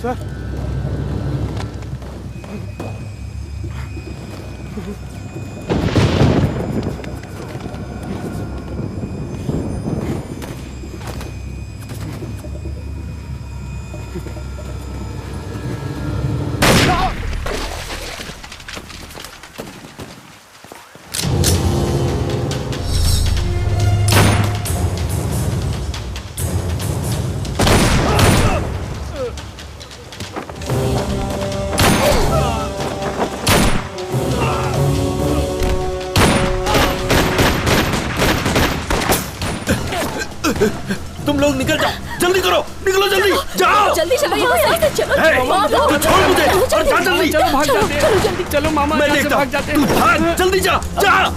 Sir तुम लोग निकल जाओ, जल्दी करो, निकलो जल्दी, जाओ जल्दी चलो यहाँ से, चलो तू छोड़ मुझे और जा जल्दी। चलो भाग जाते हैं, जल्दी चलो मामा, मैं यहाँ से देखता भाग हूँ, जाते तू हैं। भाग, जल्दी जा जा।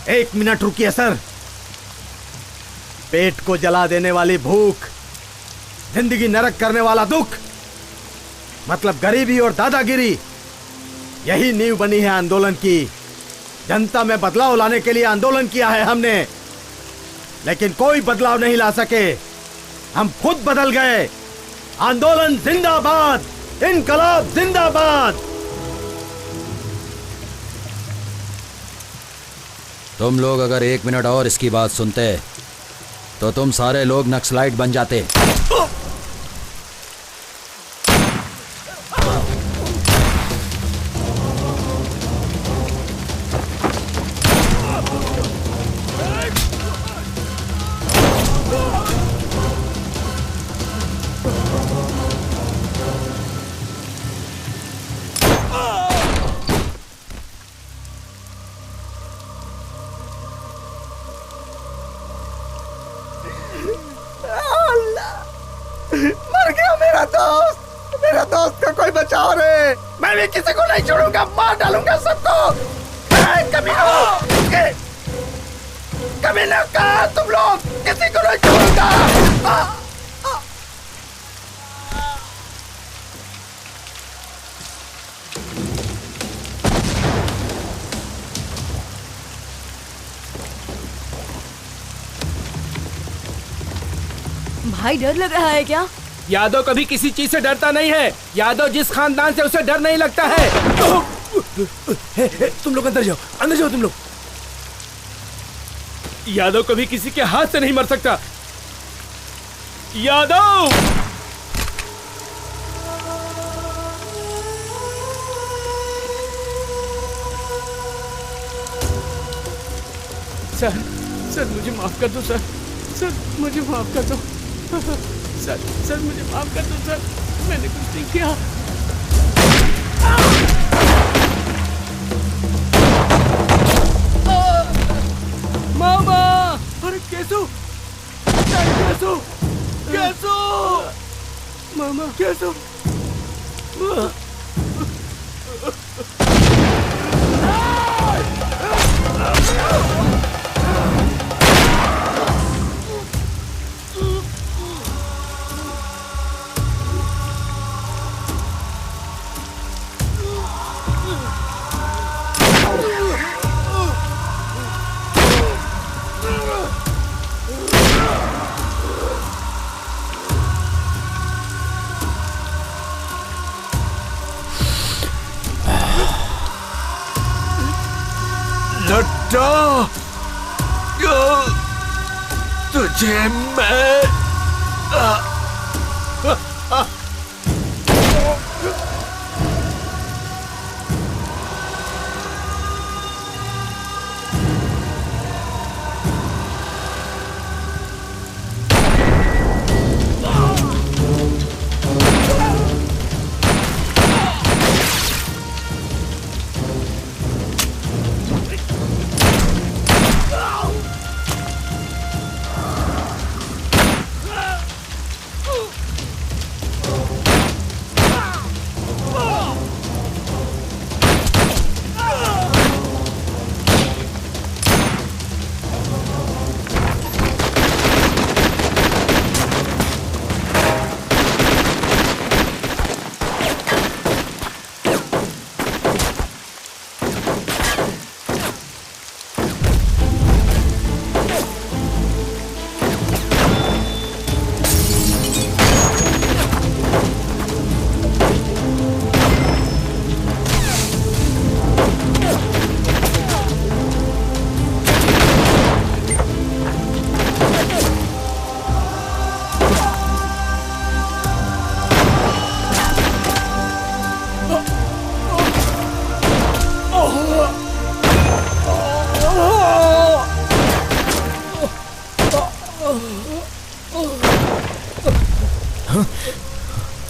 एक मिनट रुकिए सर। पेट को जला देने वाली भूख, जिंदगी नरक करने वाला दुख, मतलब गरीबी और दादागिरी, यही नींव बनी है आंदोलन की। जनता में बदलाव लाने के लिए आंदोलन किया है हमने, लेकिन कोई बदलाव नहीं ला सके। हम खुद बदल गए। आंदोलन जिंदाबाद, इनकलाब जिंदाबाद। तुम लोग अगर 1 मिनट और इसकी बात सुनते तो तुम सारे लोग नक्सलाइट बन जाते। मर गया मेरा दोस्त का कोई बचाओ रे। मैं भी किसी को नहीं छोड़ूंगा, मार डालूंगा सबको। कमीनों का तुम लोग, किसी को नहीं छोड़ूंगा। भाई डर लग रहा है क्या? यादव कभी किसी चीज से डरता नहीं है। यादव जिस खानदान से, उसे डर नहीं लगता है। तुम लोग अंदर जाओ तुम लोग। यादव कभी किसी के हाथ से नहीं मर सकता। यादव सर मुझे माफ कर दो सर मुझे माफ कर दो सर मुझे माफ कर दो सर, मैंने कुछ नहीं किया। मामा, अरे कैसो मामा, कैसो लट्टा, तुझे मैं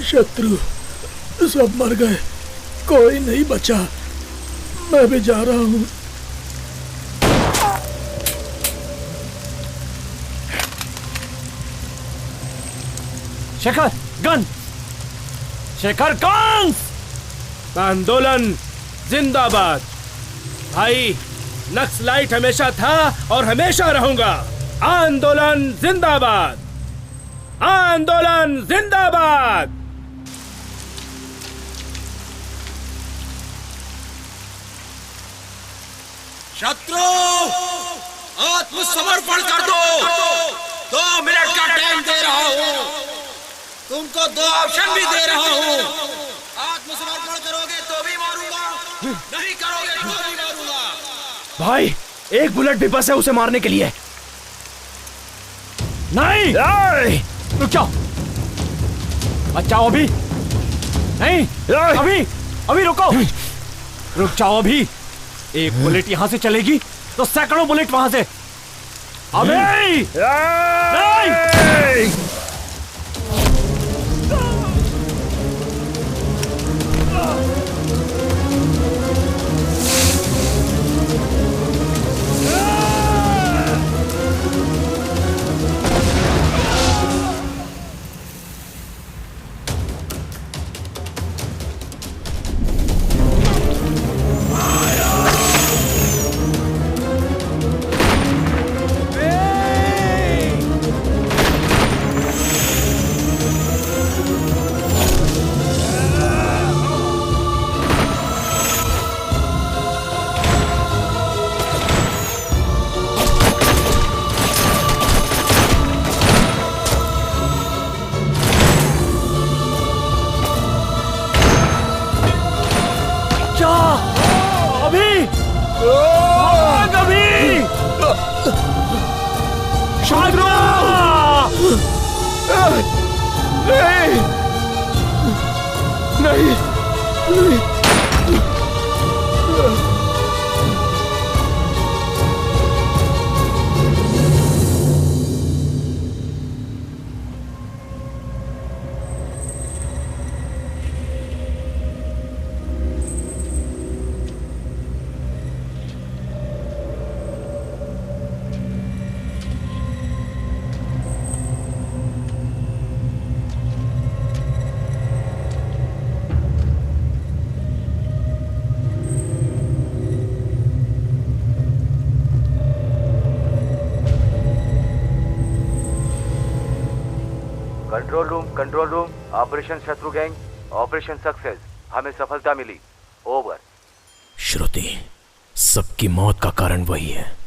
शत्रु सब मर गए, कोई नहीं बचा। मैं भी जा रहा हूँ। Shekhar gun, Shekhar gun. आंदोलन जिंदाबाद। भाई, नक्सलाइट हमेशा था और हमेशा रहूंगा। आंदोलन जिंदाबाद, आंदोलन जिंदाबाद। शत्रु आत्मसमर्पण कर दो। 2 मिनट का टाइम दे रहा हूँ, तुमको 2 ऑप्शन भी दे रहा हूँ। आत्मसमर्पण करोगे तो भी मारूंगा, नहीं करोगे तो भी मारूंगा। भाई, एक बुलेट भी बस है उसे मारने के लिए। नहीं, रुक जाओ, बचाओ अभी। नहीं, अभी अभी रुको, रुक जाओ अभी। एक बुलेट यहां से चलेगी तो सैकड़ों बुलेट वहां से। अभी नहीं। कंट्रोल रूम, ऑपरेशन शत्रु गैंग, ऑपरेशन सक्सेस। हमें सफलता मिली। ओवर। श्रुति, सबकी मौत का कारण वही है।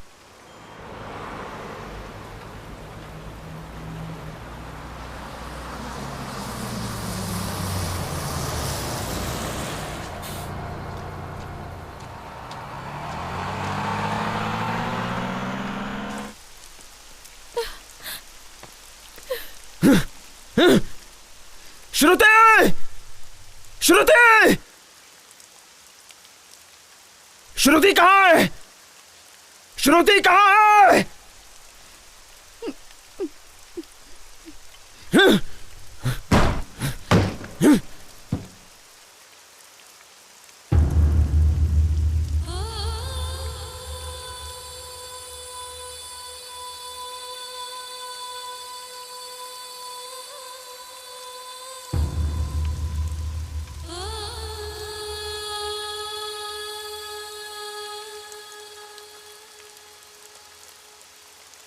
श्रुति! श्रुति! श्रुति कहाँ है? श्रुति कहाँ है?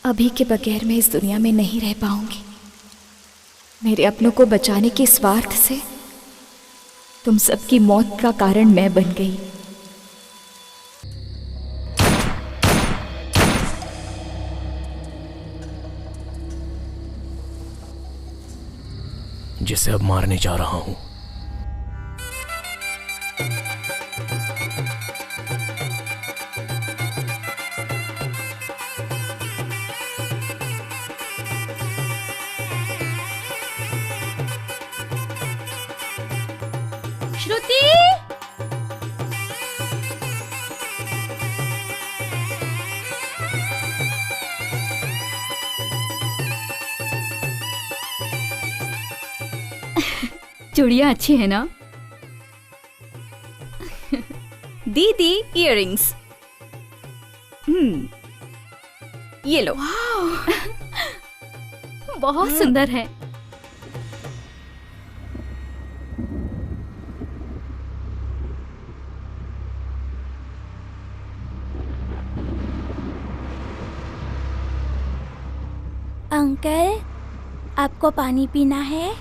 अभी के बगैर मैं इस दुनिया में नहीं रह पाऊंगी। मेरे अपनों को बचाने के स्वार्थ से तुम सबकी मौत का कारण मैं बन गई। जिसे अब मारने जा रहा हूं। श्रुति! चूड़ियाँ अच्छी है ना? दीदी इयररिंग्स। ये लो। बहुत सुंदर है। अंकल, आपको पानी पीना है?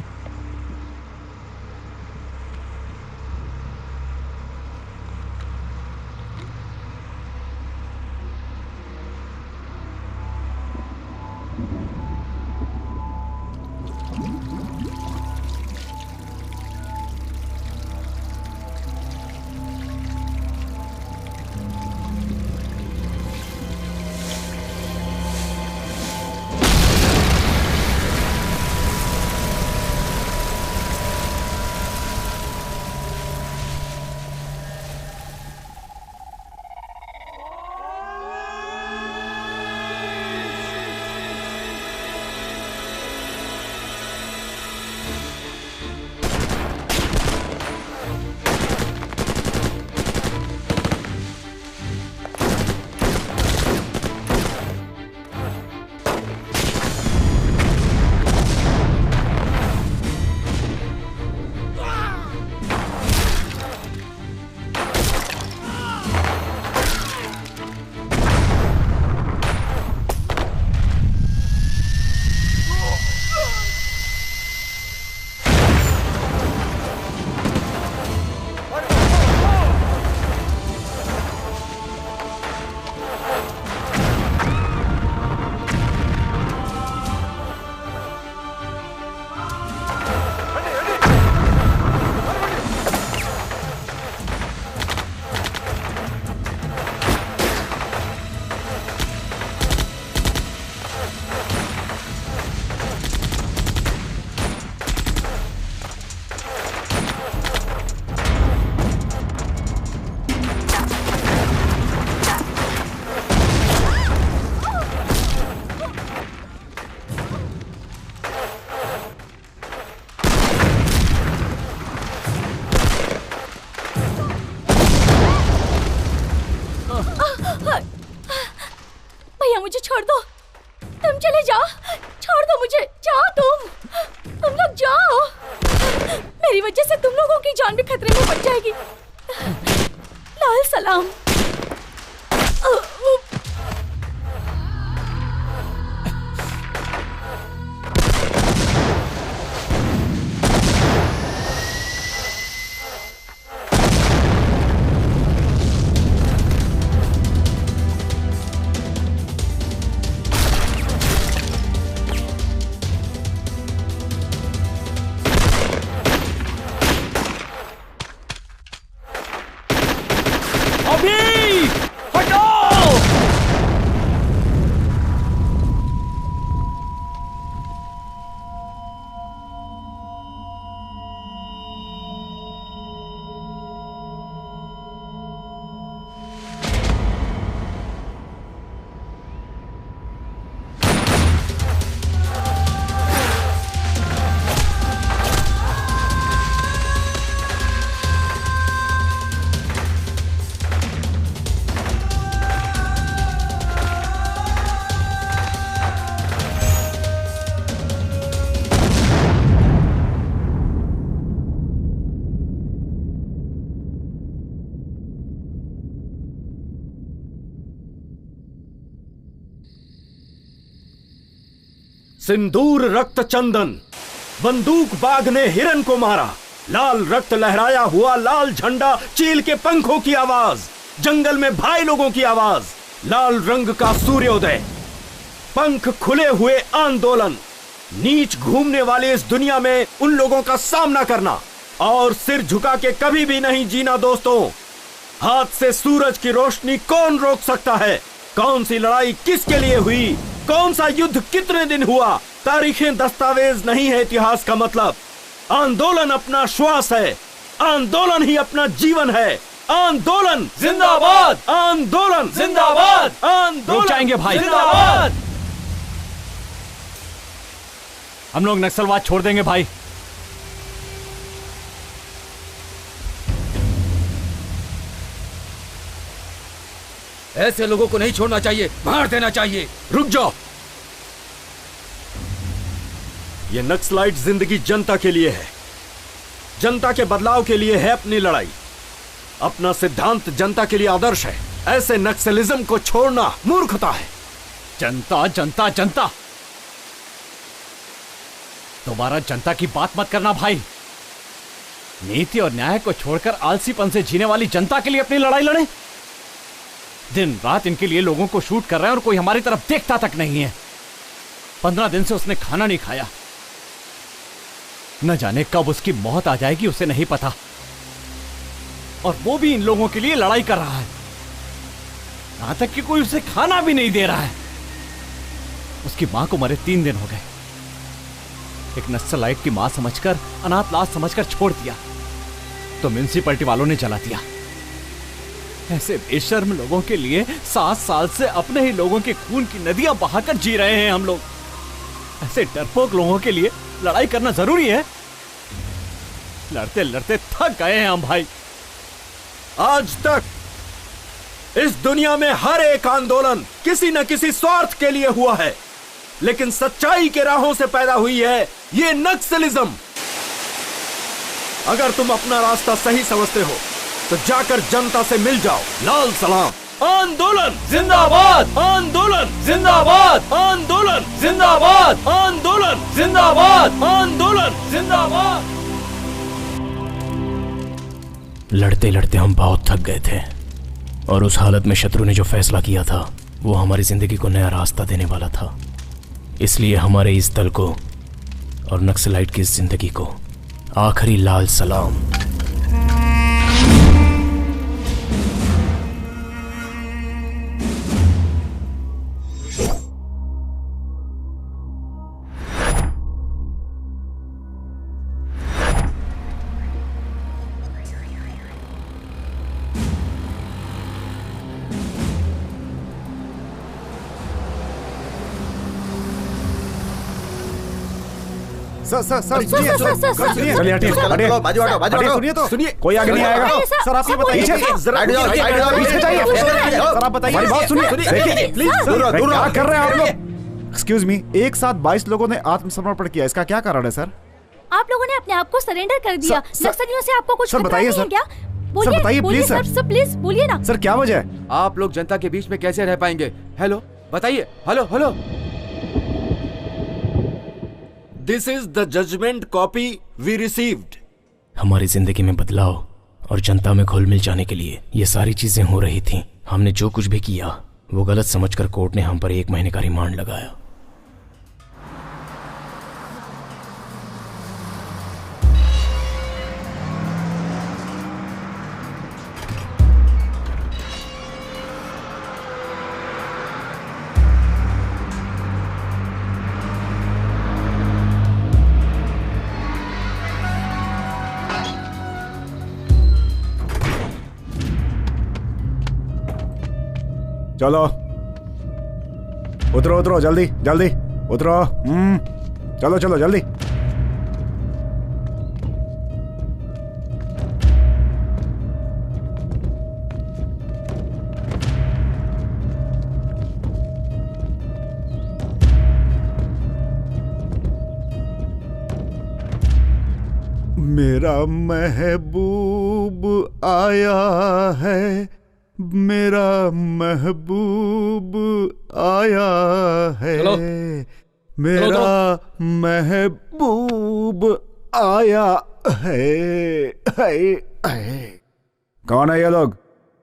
मुझे छोड़ दो, तुम चले जाओ, छोड़ दो मुझे, जाओ तुम लोग जाओ। मेरी वजह से तुम लोगों की जान भी खतरे में पड़ जाएगी। लाल सलाम। सिंदूर रक्त चंदन, बंदूक बाघ ने हिरन को मारा, लाल रक्त लहराया हुआ लाल झंडा, चील के पंखों की आवाज, जंगल में भाई लोगों की आवाज, लाल रंग का सूर्योदय, पंख खुले हुए आंदोलन, नीच घूमने वाली इस दुनिया में उन लोगों का सामना करना और सिर झुका के कभी भी नहीं जीना। दोस्तों, हाथ से सूरज की रोशनी कौन रोक सकता है? कौन सी लड़ाई किसके लिए हुई? कौन सा युद्ध कितने दिन हुआ? तारीखें दस्तावेज नहीं है इतिहास का मतलब। आंदोलन अपना श्वास है, आंदोलन ही अपना जीवन है। आंदोलन जिंदाबाद, आंदोलन जिंदाबाद, आंदोलन रुक जाएंगे भाई, जिंदाबाद। हम लोग नक्सलवाद छोड़ देंगे भाई। ऐसे लोगों को नहीं छोड़ना चाहिए, मार देना चाहिए। रुक जाओ। ये नक्सलाइट जिंदगी जनता के लिए है, जनता के बदलाव के लिए है अपनी लड़ाई। अपना सिद्धांत जनता के लिए आदर्श है। ऐसे नक्सलिज्म को छोड़ना मूर्खता है। जनता जनता जनता, दोबारा जनता की बात मत करना भाई। नीति और न्याय को छोड़कर आलसीपन से जीने वाली जनता के लिए अपनी लड़ाई लड़े। दिन रात इनके लिए लोगों को शूट कर रहे हैं और कोई हमारी तरफ देखता तक नहीं है। 15 दिन से उसने खाना नहीं खाया। न जाने कब उसकी मौत आ जाएगी, उसे नहीं पता। और वो भी इन लोगों के लिए लड़ाई कर रहा है, यहां तक कि कोई उसे खाना भी नहीं दे रहा है। उसकी मां को मरे 3 दिन हो गए। एक नक्सलाइट की मां समझकर, अनाथ लाश समझकर छोड़ दिया, तो म्युनिसिपैलिटी वालों ने जला दिया। ऐसे बेशर्म लोगों के लिए 7 साल से अपने ही लोगों के खून की नदियां बहाकर जी रहे हैं हम लोग। ऐसे डरपोक लोगों के लिए लड़ाई करना जरूरी है? लड़ते लड़ते थक गए हैं हम भाई। आज तक इस दुनिया में हर एक आंदोलन किसी न किसी स्वार्थ के लिए हुआ है, लेकिन सच्चाई के राहों से पैदा हुई है ये नक्सलिज्म। अगर तुम अपना रास्ता सही समझते हो तो जाकर जनता से मिल जाओ। लाल सलाम। आंदोलन जिंदाबाद, आंदोलन जिंदाबाद, आंदोलन जिंदाबाद, आंदोलन जिंदाबाद, आंदोलन जिंदाबाद। लड़ते लड़ते हम बहुत थक गए थे और उस हालत में शत्रु ने जो फैसला किया था वो हमारी जिंदगी को नया रास्ता देने वाला था। इसलिए हमारे इस दल को और नक्सलाइट की इस जिंदगी को आखिरी लाल सलाम। सुनिए, कोई आगे नहीं आएगा। सर आप ये बताइए, सर आप बताइए, बात सुनिए, प्लीज क्या कर रहे हैं आप लोग? एक्सक्यूज मी, एक साथ 22 लोगों ने आत्मसमर्पण किया, इसका क्या कारण है सर? आप लोगों ने अपने आप को सरेंडर कर दिया। नक्सलियों से आपको कुछ सर बताइए सर, क्या? सर बताइए प्लीज सर, प्लीज बोलिए ना सर क्या वजह है? आप लोग जनता के बीच में कैसे रह पाएंगे? हेलो बताइए, hello hello. This is the judgement copy we received. हमारी जिंदगी में बदलाव और जनता में घुल मिल जाने के लिए ये सारी चीजें हो रही थीं। हमने जो कुछ भी किया वो गलत समझकर कोर्ट ने हम पर 1 महीने का रिमांड लगाया। चलो उतरो उतरो, जल्दी जल्दी उतरो। चलो चलो जल्दी। मेरा महबूब आया है, मेरा महबूब आया है, मेरा महबूब आया है। कौन है ये लोग?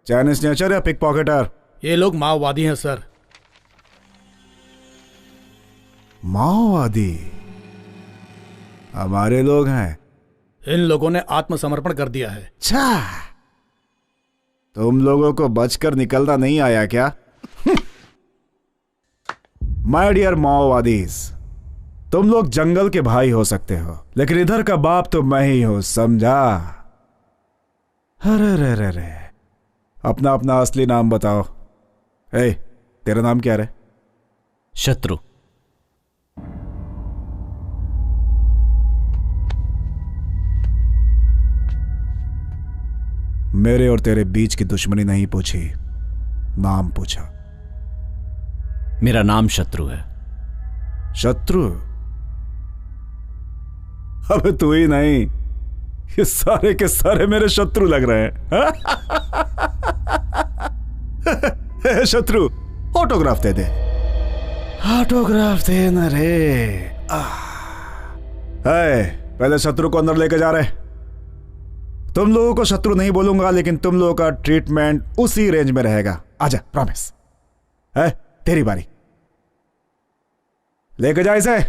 चाइनीज स्नेचर या पिक पॉकेटर? ये लोग माओवादी हैं सर। माओवादी? हमारे लोग हैं। इन लोगों ने आत्मसमर्पण कर दिया है। अच्छा, तुम लोगों को बचकर निकलना नहीं आया क्या? माय डियर माओवादीज, तुम लोग जंगल के भाई हो सकते हो, लेकिन इधर का बाप तो मैं ही हूं, समझा? अरे रे रे रे, अपना अपना असली नाम बताओ। ए, तेरा नाम क्या है? शत्रु। मेरे और तेरे बीच की दुश्मनी नहीं पूछी, नाम पूछा। मेरा नाम शत्रु है। शत्रु? अबे तू ही नहीं, ये सारे के सारे मेरे शत्रु लग रहे हैं। शत्रु, ऑटोग्राफ दे दे। ऑटोग्राफ दे ना रे। पहले शत्रु को अंदर लेके जा रहे। तुम लोगों को शत्रु नहीं बोलूंगा, लेकिन तुम लोगों का ट्रीटमेंट उसी रेंज में रहेगा। आजा, प्रॉमिस है। तेरी बारी, लेके जा इसे।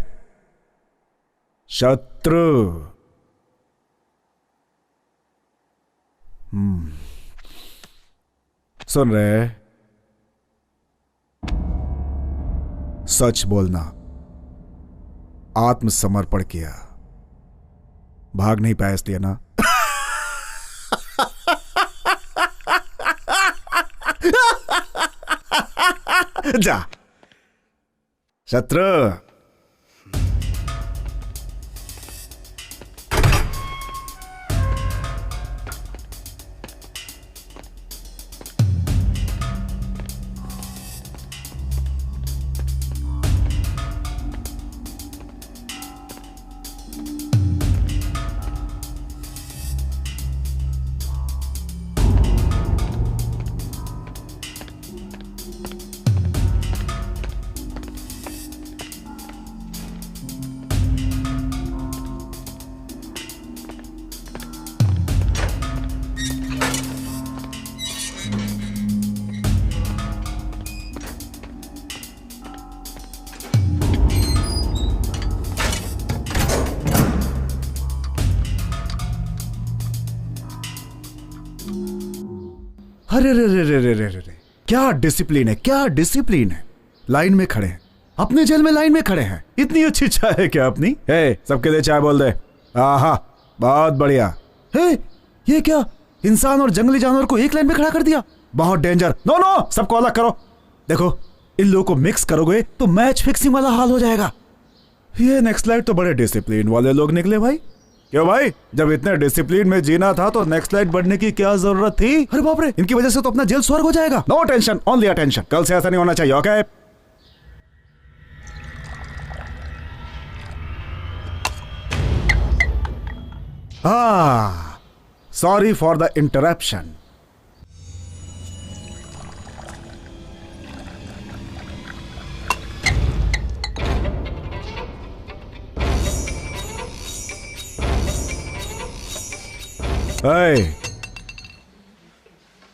शत्रु। सुन रहे? सच बोलना। आत्मसमर्पण किया, भाग नहीं पाया इसलिए ना? जा शत्रु। अरे रे रे रे रे रे रे, क्या डिसिप्लिन है, क्या डिसिप्लिन है। लाइन में खड़े हैं, अपने जेल में लाइन में खड़े हैं। इतनी अच्छी चाय है क्या अपनी? सबके लिए चाय बोल दे। आहा, बहुत बढ़िया। ये क्या, इंसान और जंगली जानवर को एक लाइन में खड़ा कर दिया? बहुत डेंजर। नो नो, सबको अलग करो। देखो, इन लोगों को मिक्स करोगे तो मैच फिक्सिंग वाला हाल हो जाएगा। ये नेक्स्ट लाइट तो बड़े डिसिप्लिन वाले लोग निकले भाई। क्यों भाई, जब इतने डिसिप्लिन में जीना था तो नेक्स्ट लाइट बढ़ने की क्या जरूरत थी? अरे बाप रे, इनकी वजह से तो अपना जेल स्वर्ग हो जाएगा। No tension, only attention. कल से ऐसा नहीं होना चाहिए, okay? Sorry for the interruption.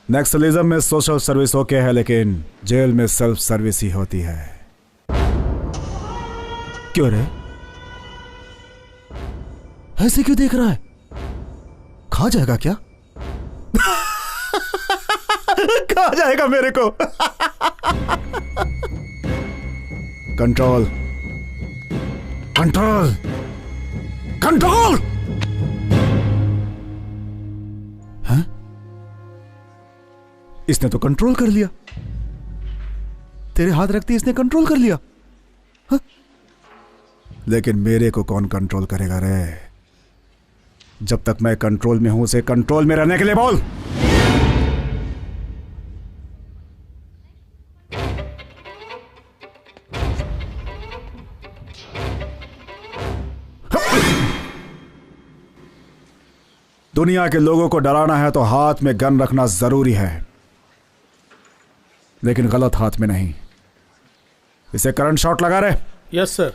Naxalism में सोशल सर्विस ओके है, लेकिन जेल में सेल्फ सर्विस ही होती है। क्यों रे, ऐसे क्यों देख रहा है? खा जाएगा क्या? खा जाएगा मेरे को। Control, control, control. इसने तो कंट्रोल कर लिया। तेरे हाथ रखते इसने कंट्रोल कर लिया। लेकिन मेरे को कौन कंट्रोल करेगा रे? जब तक मैं कंट्रोल में हूं, उसे कंट्रोल में रहने के लिए बोल। दुनिया के लोगों को डराना है तो हाथ में गन रखना जरूरी है, लेकिन गलत हाथ में नहीं। इसे करंट शॉट लगा रहे। Yes sir.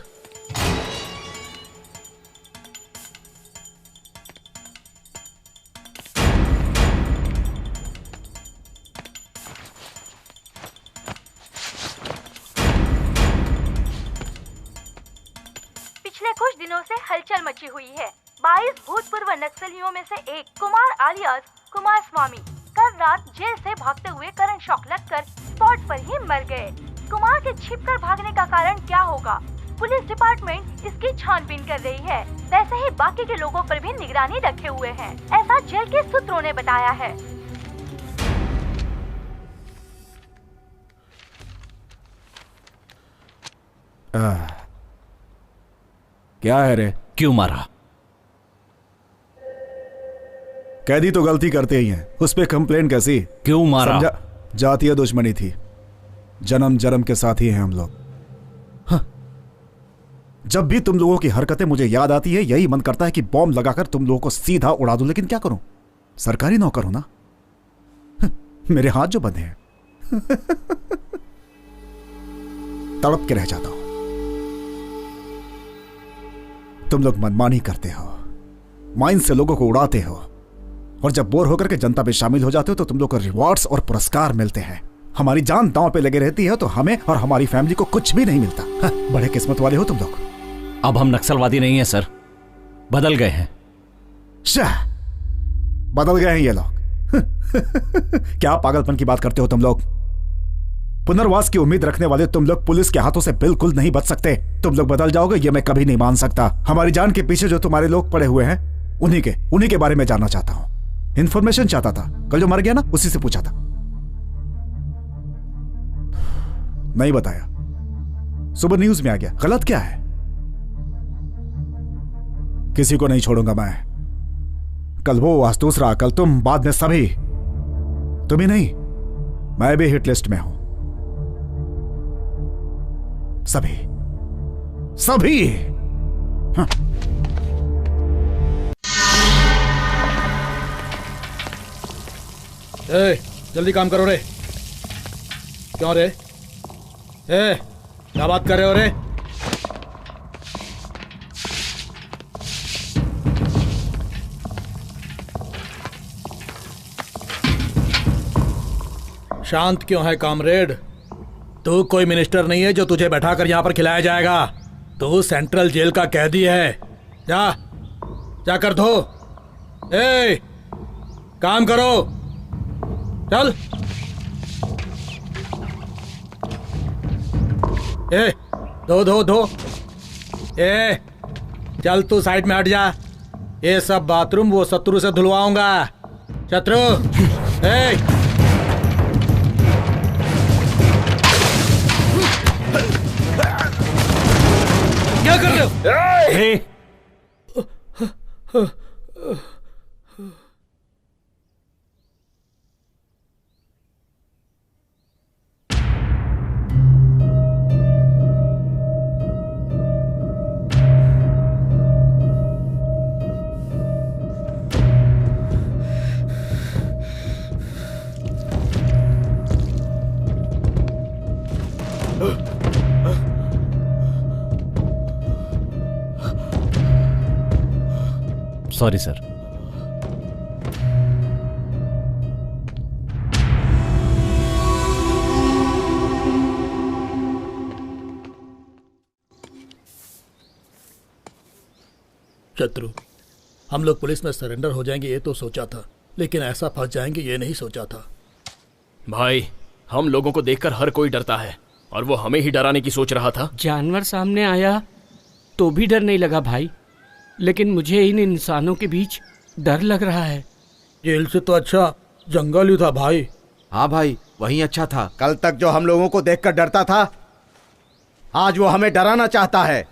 पिछले कुछ दिनों से हलचल मची हुई है। 22 भूतपूर्व नक्सलियों में से एक कुमार आलियास कुमार स्वामी कल रात जेल से भागते हुए करंट शॉक लगकर स्पॉट पर ही मर गए। कुमार के छिपकर भागने का कारण क्या होगा? पुलिस डिपार्टमेंट इसकी छानबीन कर रही है। वैसे ही बाकी के लोगों पर भी निगरानी रखे हुए हैं, ऐसा जेल के सूत्रों ने बताया है। क्या है रे? क्यों मारा? कैदी तो गलती करते ही हैं, उस पे कंप्लेन कैसी? क्यों मारा? जातीय दुश्मनी थी, जन्म जन्म के साथी हैं हम लोग। हाँ। जब भी तुम लोगों की हरकतें मुझे याद आती है, यही मन करता है कि बॉम्ब लगाकर तुम लोगों को सीधा उड़ा दूं, लेकिन क्या करूं, सरकारी नौकर हूं ना। मेरे हाथ जो बंधे हैं तड़प के रह जाता हूं। तुम लोग मनमानी करते हो, माइंड से लोगों को उड़ाते हो, और जब बोर होकर के जनता में शामिल हो जाते हो तो तुम लोग को रिवॉर्ड्स और पुरस्कार मिलते हैं। हमारी जान दांव पे लगे रहती है तो हमें और हमारी फैमिली को कुछ भी नहीं मिलता। हाँ, बड़े किस्मत वाले हो तुम लोग। अब हम नक्सलवादी नहीं है सर, बदल गए हैं। शाह, बदल गए हैं ये लोग। क्या पागलपन की बात करते हो तुम लोग। पुनर्वास की उम्मीद रखने वाले तुम लोग पुलिस के हाथों से बिल्कुल नहीं बच सकते। तुम लोग बदल जाओगे ये मैं कभी नहीं मान सकता। हमारी जान के पीछे जो तुम्हारे लोग पड़े हुए हैं उन्हीं के बारे में जानना चाहता हूं। इंफॉर्मेशन चाहता था, कल जो मर गया ना उसी से पूछा था, नहीं बताया। सुबह न्यूज में आ गया, गलत क्या है। किसी को नहीं छोड़ूंगा मैं। कल वो, आज दूसरा, कल तुम, बाद में सभी। तुम ही नहीं, मैं भी हिट लिस्ट में हूं। सभी सभी। हाँ। ए, जल्दी काम करो रे। क्यों रे? ए, क्या बात कर रहे हो रे? शांत क्यों है कामरेड? तू कोई मिनिस्टर नहीं है जो तुझे बैठाकर यहां पर खिलाया जाएगा। तू सेंट्रल जेल का कैदी है। जा कर धो। ए, काम करो, चल। ए, धो। ए, चल तू साइड में हट जा। ये सब बाथरूम वो शत्रु से धुलवाऊंगा। शत्रु, ए, क्या कर रहे हो? Sorry sir. शत्रु, हम लोग पुलिस में सरेंडर हो जाएंगे ये तो सोचा था, लेकिन ऐसा फंस जाएंगे ये नहीं सोचा था। भाई, हम लोगों को देखकर हर कोई डरता है और वो हमें ही डराने की सोच रहा था। जानवर सामने आया तो भी डर नहीं लगा भाई, लेकिन मुझे इन इंसानों के बीच डर लग रहा है। जेल से तो अच्छा जंगल ही था भाई। हाँ भाई, वही अच्छा था। कल तक जो हम लोगों को देखकर डरता था, आज वो हमें डराना चाहता है।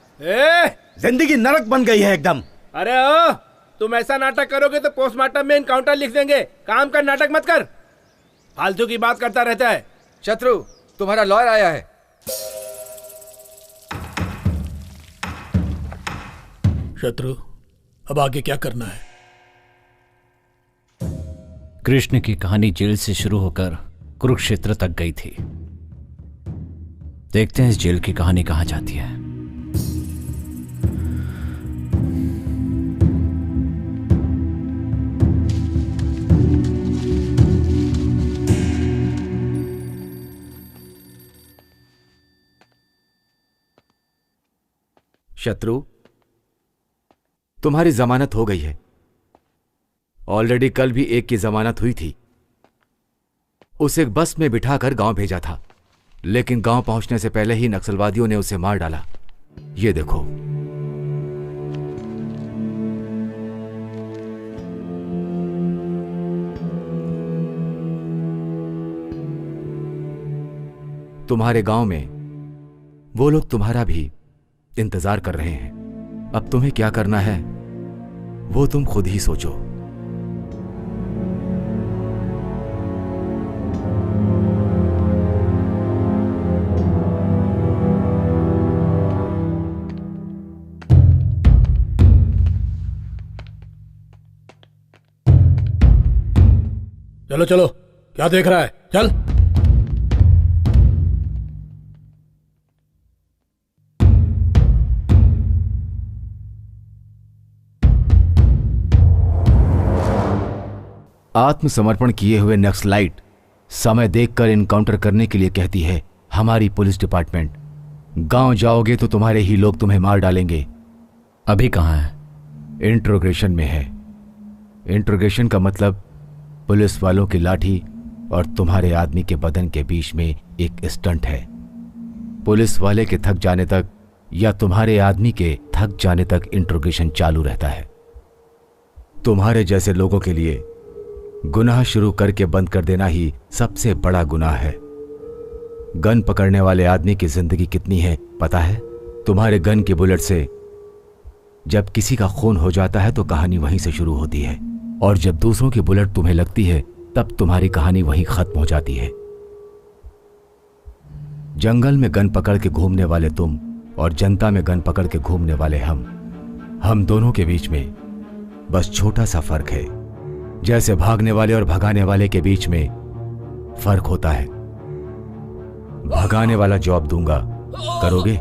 जिंदगी नरक बन गई है एकदम। अरे ओ, तुम ऐसा नाटक करोगे तो पोस्टमार्टम में एनकाउंटर लिख देंगे। काम का नाटक मत कर, फालतू की बात करता रहता है। शत्रु, तुम्हारा लॉयर आया है। शत्रु, अब आगे क्या करना है? कृष्ण की कहानी जेल से शुरू होकर कुरुक्षेत्र तक गई थी। देखते हैं इस जेल की कहानी कहां जाती है। शत्रु, तुम्हारी जमानत हो गई है। ऑलरेडी कल भी एक की जमानत हुई थी। उसे बस में बिठाकर गांव भेजा था, लेकिन गांव पहुंचने से पहले ही नक्सलवादियों ने उसे मार डाला। ये देखो। तुम्हारे गांव में वो लोग तुम्हारा भी इंतजार कर रहे हैं। अब तुम्हें क्या करना है वो तुम खुद ही सोचो। चलो चलो, क्या देख रहा है, चल। आत्मसमर्पण किए हुए नक्सलाइट समय देखकर इनकाउंटर करने के लिए कहती है हमारी पुलिस डिपार्टमेंट। गांव जाओगे तो तुम्हारे ही लोग तुम्हें मार डालेंगे। अभी कहाँ है? इंट्रोगेशन में है। इंट्रोगेशन का मतलब पुलिस वालों की लाठी और तुम्हारे आदमी के बदन के बीच में एक स्टंट है। पुलिस वाले के थक जाने तक या तुम्हारे आदमी के थक जाने तक इंट्रोगेशन चालू रहता है। तुम्हारे जैसे लोगों के लिए गुनाह शुरू करके बंद कर देना ही सबसे बड़ा गुनाह है। गन पकड़ने वाले आदमी की जिंदगी कितनी है पता है? तुम्हारे गन के बुलेट से जब किसी का खून हो जाता है तो कहानी वहीं से शुरू होती है, और जब दूसरों की बुलेट तुम्हें लगती है तब तुम्हारी कहानी वहीं खत्म हो जाती है। जंगल में गन पकड़ के घूमने वाले तुम और जनता में गन पकड़ के घूमने वाले हम दोनों के बीच में बस छोटा सा फर्क है, जैसे भागने वाले और भगाने वाले के बीच में फर्क होता है। भगाने वाला जॉब दूंगा, करोगे?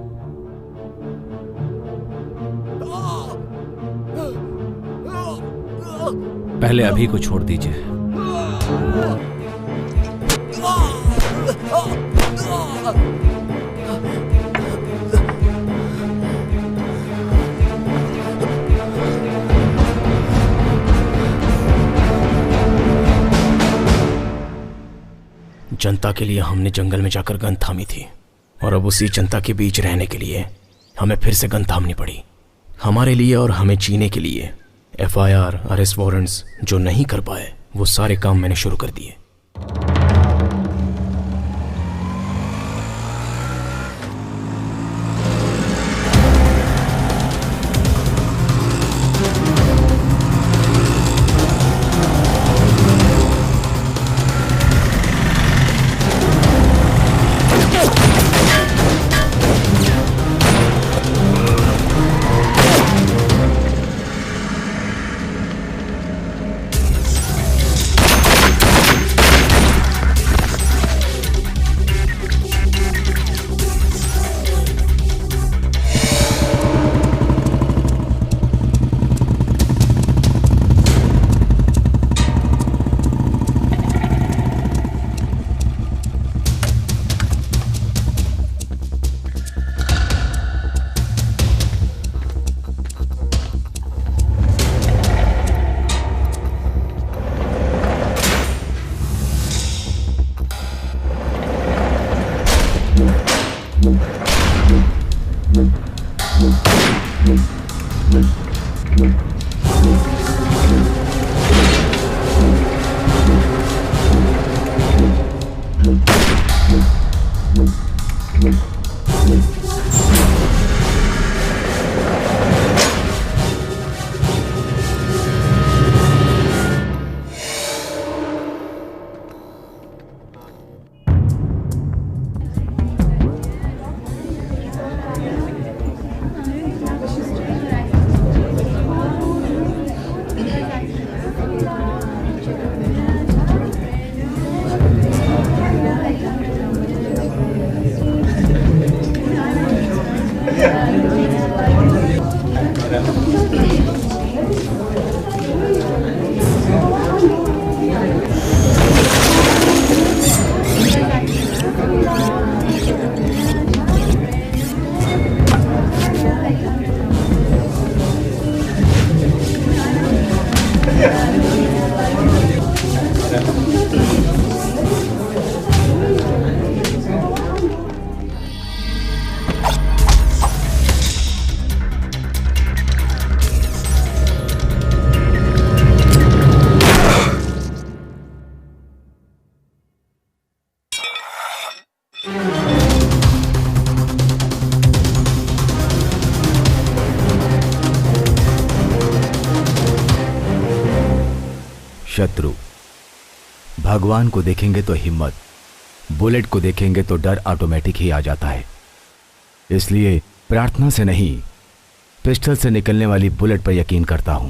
पहले अभी को छोड़ दीजिए। जनता के लिए हमने जंगल में जाकर गन थामी थी, और अब उसी जनता के बीच रहने के लिए हमें फिर से गन थामनी पड़ी। हमारे लिए और हमें जीने के लिए FIR, अरेस्ट वारंट्स जो नहीं कर पाए वो सारे काम मैंने शुरू कर दिए। शत्रु भगवान को देखेंगे तो हिम्मत, बुलेट को देखेंगे तो डर ऑटोमेटिक ही आ जाता है। इसलिए प्रार्थना से नहीं, पिस्टल से निकलने वाली बुलेट पर यकीन करता हूं।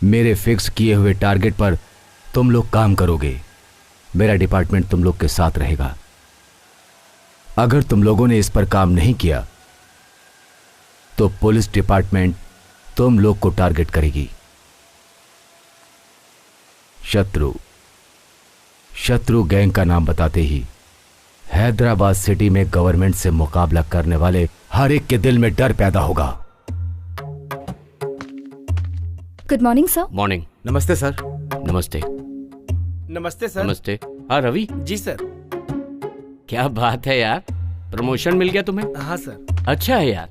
मेरे फिक्स किए हुए टारगेट पर तुम लोग काम करोगे, मेरा डिपार्टमेंट तुम लोग के साथ रहेगा। अगर तुम लोगों ने इस पर काम नहीं किया तो पुलिस डिपार्टमेंट तुम लोग को टारगेट करेगी। शत्रु गैंग का नाम बताते ही हैदराबाद सिटी में गवर्नमेंट से मुकाबला करने वाले हर एक के दिल में डर पैदा होगा। Good morning sir. मॉर्निंग। नमस्ते सर। नमस्ते। नमस्ते सर। नमस्ते। हाँ रवि। जी सर। क्या बात है यार, प्रमोशन मिल गया तुम्हें? हाँ सर। अच्छा है यार,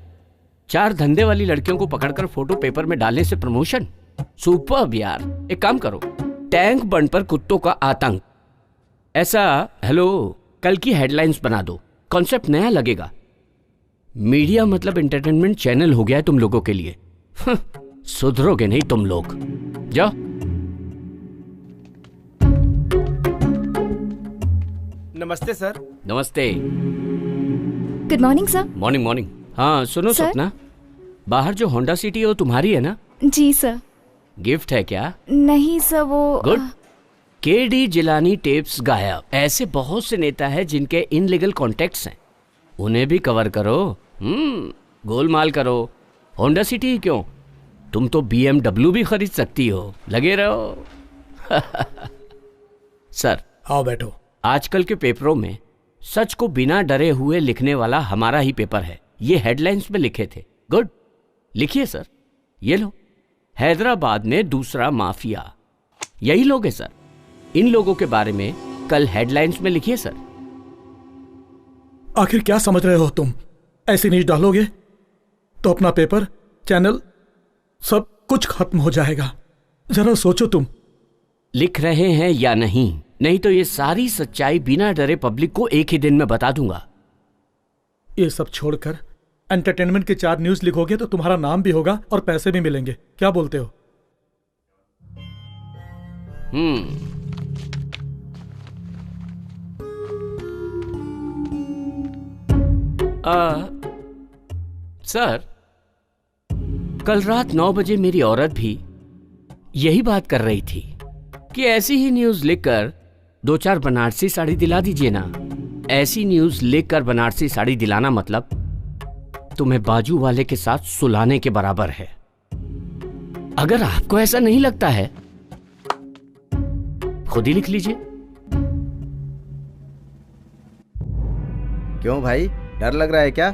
4 धंधे वाली लड़कियों को पकड़कर फोटो पेपर में डालने से प्रमोशन, सुपर्ब यार। एक काम करो, टैंक बंड पर कुत्तों का आतंक, ऐसा हेलो कल की हेडलाइंस बना दो। कॉन्सेप्ट नया लगेगा। मीडिया मतलब एंटरटेनमेंट चैनल हो गया है तुम लोगों के लिए। सुधरोगे नहीं तुम लोग। जाओ। नमस्ते सर। नमस्ते। Good morning sir. Morning morning. हाँ सुनो सपना, बाहर जो होंडा सिटी है वो तुम्हारी है ना? जी सर। गिफ्ट है क्या? नहीं सर, वो गुड। केडी जिलानी टेप्स गायब। ऐसे बहुत से नेता हैं जिनके इनलीगल कॉन्टेक्ट्स हैं, उन्हें भी कवर करो। गोलमाल करो। होंडा सिटी ही क्यों, तुम तो BMW भी खरीद सकती हो। लगे रहो। सर आओ बैठो। आजकल के पेपरों में सच को बिना डरे हुए लिखने वाला हमारा ही पेपर है। ये हेडलाइंस में लिखे थे। गुड, लिखिए सर। ये लो, हैदराबाद में दूसरा माफिया। यही लोग हैं सर। इन लोगों के बारे में कल हेडलाइंस में लिखिए सर। आखिर क्या समझ रहे हो तुम? ऐसी न्यूज डालोगे तो अपना पेपर, चैनल, सब कुछ खत्म हो जाएगा। जरा सोचो तुम। लिख रहे हैं या नहीं? नहीं तो ये सारी सच्चाई बिना डरे पब्लिक को एक ही दिन में बता दूंगा। ये सब छोड़कर एंटरटेनमेंट के 4 न्यूज लिखोगे तो तुम्हारा नाम भी होगा और पैसे भी मिलेंगे। क्या बोलते हो? सर कल रात 9 बजे मेरी औरत भी यही बात कर रही थी कि ऐसी ही न्यूज लिखकर 2-4 बनारसी साड़ी दिला दीजिए ना। ऐसी न्यूज लिखकर बनारसी साड़ी दिलाना मतलब तुम्हें बाजू वाले के साथ सुलाने के बराबर है। अगर आपको ऐसा नहीं लगता है खुद ही लिख लीजिए। क्यों भाई, डर लग रहा है क्या?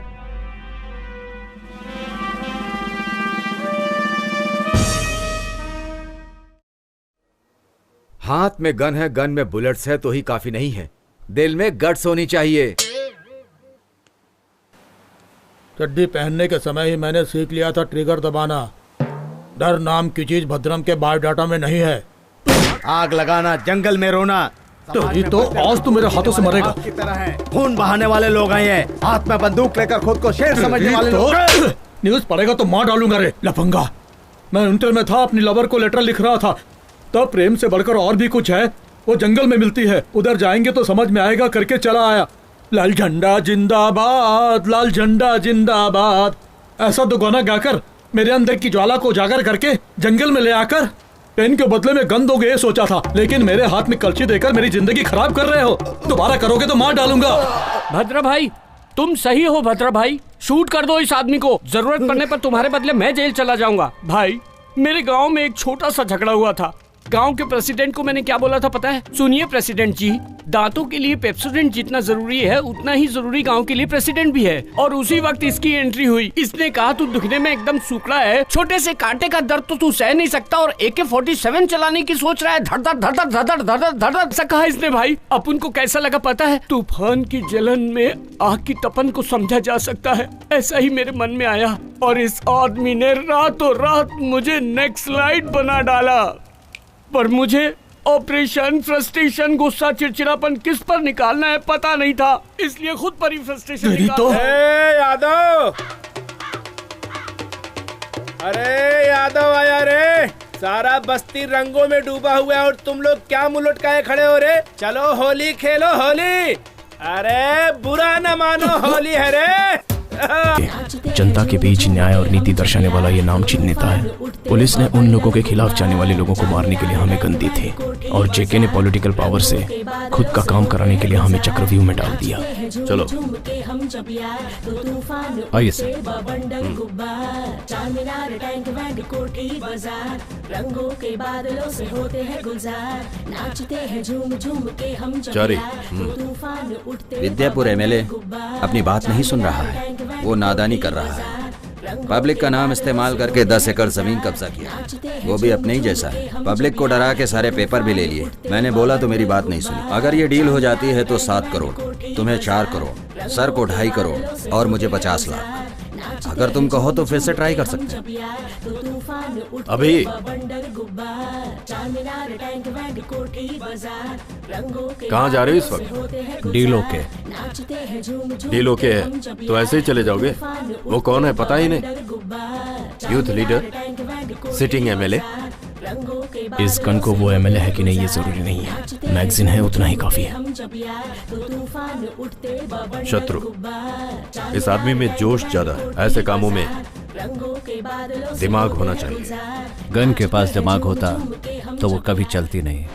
हाथ में गन है, गन में बुलेट्स है तो ही काफी नहीं है, दिल में गट्स होनी चाहिए। चड्डी पहनने के समय ही मैंने सीख लिया था ट्रिगर दबाना। डर नाम की चीज भद्रम के बायोडाटा में नहीं है। आग लगाना, जंगल में रोना, तो ये तो आज तो मेरे हाथों से मरेगा। की तरह है। खून बहाने वाले लोग हैं ये, हाथ में बंदूक लेकर खुद को शेर समझने वाले लोग। न्यूज पढ़ेगा तो मार डालूंगा रे लफंगा। मैं इंटर में था, अपनी लवर को लेटर लिख रहा था, तब प्रेम से बढ़कर और भी कुछ है, वो जंगल में मिलती है, उधर जाएंगे तो समझ में आएगा करके चला आया। लाल झंडा जिंदाबाद, लाल झंडा जिंदाबाद, ऐसा दो गाना गाकर मेरे अंदर की ज्वाला को उजागर करके जंगल में ले आकर पेन के बदले में गन दोगे ये सोचा था, लेकिन मेरे हाथ में कलची देकर मेरी जिंदगी खराब कर रहे हो। दोबारा करोगे तो मार डालूंगा। भद्रा भाई तुम सही हो। भद्रा भाई शूट कर दो इस आदमी को, जरूरत पड़ने पर तुम्हारे बदले मैं जेल चला जाऊंगा। भाई मेरे गांव में एक छोटा सा झगड़ा हुआ था। गांव के प्रेसिडेंट को मैंने क्या बोला था पता है? सुनिए प्रेसिडेंट जी, दांतों के लिए पेप्सोडेंट जितना जरूरी है उतना ही जरूरी गांव के लिए प्रेसिडेंट भी है। और उसी वक्त इसकी एंट्री हुई। इसने कहा तू दुखने में एकदम सूखड़ा है, छोटे से कांटे का दर्द तो तू सह नहीं सकता और AK-47 चलाने की सोच रहा है, धड़ धड़ धड़ धड़ धड़ धड़ धड़ धड़ ऐसा कहा इसने। भाई अपन को कैसा लगा पता है? तूफान की जलन में आग की तपन को समझा जा सकता है, ऐसा ही मेरे मन में आया। और इस आदमी ने रातों रात मुझे नेक्स्ट लाइट बना डाला। पर मुझे ऑपरेशन, फ्रस्ट्रेशन, गुस्सा, चिड़चिड़ापन किस पर निकालना है पता नहीं था, इसलिए खुद पर ही फ्रस्ट्रेशन तो यादव, अरे यादव आया रे। सारा बस्ती रंगों में डूबा हुआ है और तुम लोग क्या मुंह लटकाए खड़े हो रे? चलो होली खेलो होली। अरे बुरा न मानो, होली है रे। जनता के बीच न्याय और नीति दर्शाने वाला ये नामचीन नेता है। पुलिस ने उन लोगों के खिलाफ जाने वाले लोगों को मारने के लिए हमें गन दी थी और जेके ने पॉलिटिकल पावर से खुद का काम कराने के लिए हमें चक्रव्यूह में डाल दिया। चलो आइए सर। जारी। विद्यापुर एमएलए अपनी बात नहीं सुन रहा है, वो नादानी कर रहा है। पब्लिक का नाम इस्तेमाल करके 10 एकड़ जमीन कब्जा किया, वो भी अपने ही जैसा है। पब्लिक को डरा के सारे पेपर भी ले लिए। मैंने बोला तो मेरी बात नहीं सुनी। अगर ये डील हो जाती है तो 7 करोड़, तुम्हें 4 करोड़, सर को 2.5 करोड़ और मुझे 50 लाख। अगर तुम कहो तो फिर से ट्राई कर सकते हैं। अभी कहाँ जा रहे हो इस वक्त? Deal okay. डील ओके है तो ऐसे ही चले जाओगे? वो कौन है पता ही नहीं। Youth leader, sitting MLA. इस गन को वो एमएलए है कि नहीं ये जरूरी नहीं है, मैगजीन है उतना ही काफी है। शत्रु, इस आदमी में जोश ज्यादा है। ऐसे कामों में दिमाग होना चाहिए। गन के पास दिमाग होता तो वो कभी चलती नहीं।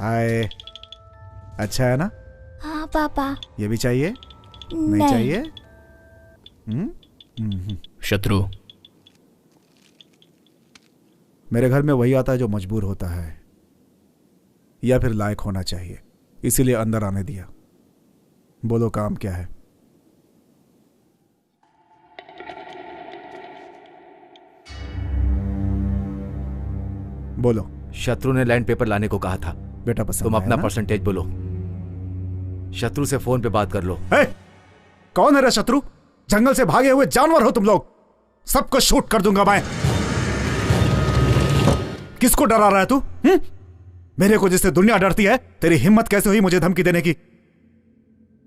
हाय, अच्छा है ना? हाँ पापा। ये भी चाहिए? नहीं चाहिए? शत्रु, मेरे घर में वही आता है जो मजबूर होता है या फिर लायक होना चाहिए, इसीलिए अंदर आने दिया। बोलो काम क्या है? बोलो। शत्रु ने लैंड पेपर लाने को कहा था। बेटा पसंद तुम अपना ना? परसेंटेज बोलो। शत्रु से फोन पे बात कर लो। कौन है रे शत्रु? जंगल से भागे हुए जानवर हो तुम लोग। सबको शूट कर दूंगा मैं। किसको डरा रहा है तू? मेरे को जिससे दुनिया डरती है, तेरी हिम्मत कैसे हुई मुझे धमकी देने की?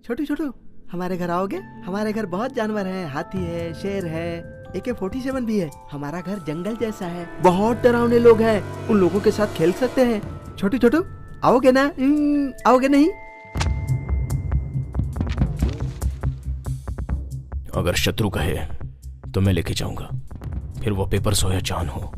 छोटू छोटू, हमारे घर आओगे? हमारे घर बहुत जानवर हैं, हाथी है, शेर है, AK-47 भी है। हमारा घर जंगल जैसा है, बहुत डरावने लोग हैं। उन लोगों के साथ खेल सकते हैं। छोटू छोटू, आओगे ना? आओगे नहीं? अगर शत्रु कहे तो मैं लेके जाऊंगा, फिर वो पेपर सोया जान हो।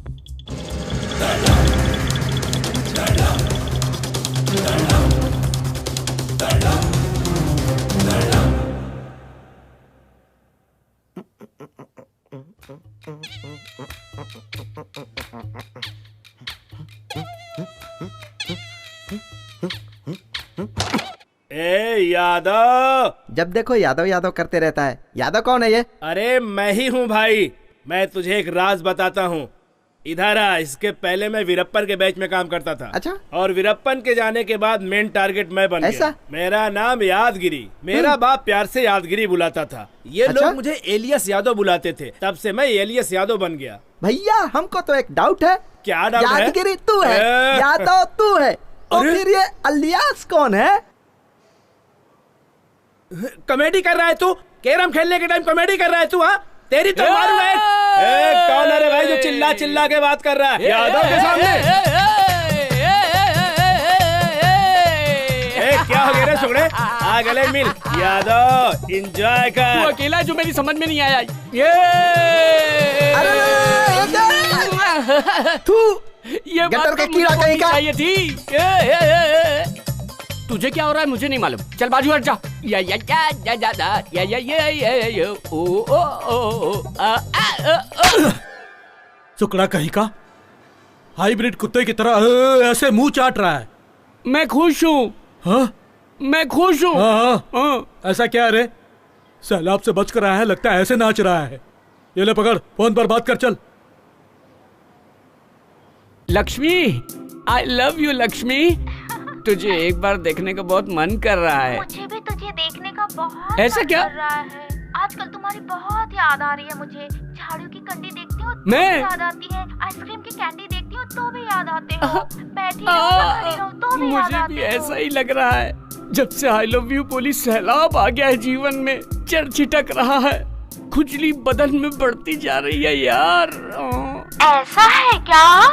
ए यादव, जब देखो यादव यादव करते रहता है। यादव कौन है ये? अरे मैं ही हूँ भाई। मैं तुझे एक राज बताता हूँ। इधर आ। इसके पहले मैं वीरप्पन के बैच में काम करता था। अच्छा। और वीरप्पन के जाने के बाद मेन टारगेट मैं बन ऐसा? गया। मेरा नाम यादगिरी। मेरा बाप प्यार से यादगिरी बुलाता था। ये अच्छा? लोग मुझे एलियस यादव बुलाते थे, तब से मैं एलियस यादव बन गया। भैया हमको तो एक डाउट है। क्या डाउट है? यादगिरी तू है, यादव तू है, और फिर ये अलियास कौन है? कॉमेडी कर रहा है तू? कैरम खेलने के टाइम कॉमेडी कर रहा है तू? हाँ, तेरी तो मारूंगा। कौन है रे भाई जो चिल्ला चिल्ला के बात कर रहा है यादव के सामने? क्या हो गया रे सुगड़े? आ गले मिल। यादव एंजॉय कर। तू अकेला जो मेरी समझ में नहीं आया। ये गटर का कीड़ा कहीं का चाहिए थी। तुझे क्या हो रहा है मुझे नहीं मालूम। चल बाजू हट जा। या या या या या या या या या या ओ ओ ओ सुकड़ा कहीं का हाइब्रिड कुत्ते की तरह ऐसे मुंह चाट रहा है। मैं खुश हूँ। हाँ? मैं खुश हूँ। हाँ। ऐसा क्या रे? सैलाब से बच कर आया है, लगता है ऐसे नाच रहा है। ये ले पकड़, फोन पर बात कर। चल Lakshmi, I love you Lakshmi. तुझे एक बार देखने का बहुत मन कर रहा है। मुझे भी तुझे देखने का ऐसा क्या? कर रहा है। आजकल तुम्हारी बहुत याद आ रही है मुझे। झाड़ू की कंडी देखती हूँ तो मैं? याद आती है। आइसक्रीम की कैंडी देखती हूँ तो भी याद आते हो। बैठी रहूं तो भी याद मुझे आते भी हो। ऐसा ही लग रहा है। जब से आई लव यू बोली सैलाब आ गया है जीवन में, चर छिटक रहा है, खुजली बदन में बढ़ती जा रही है यार। ऐसा है क्या?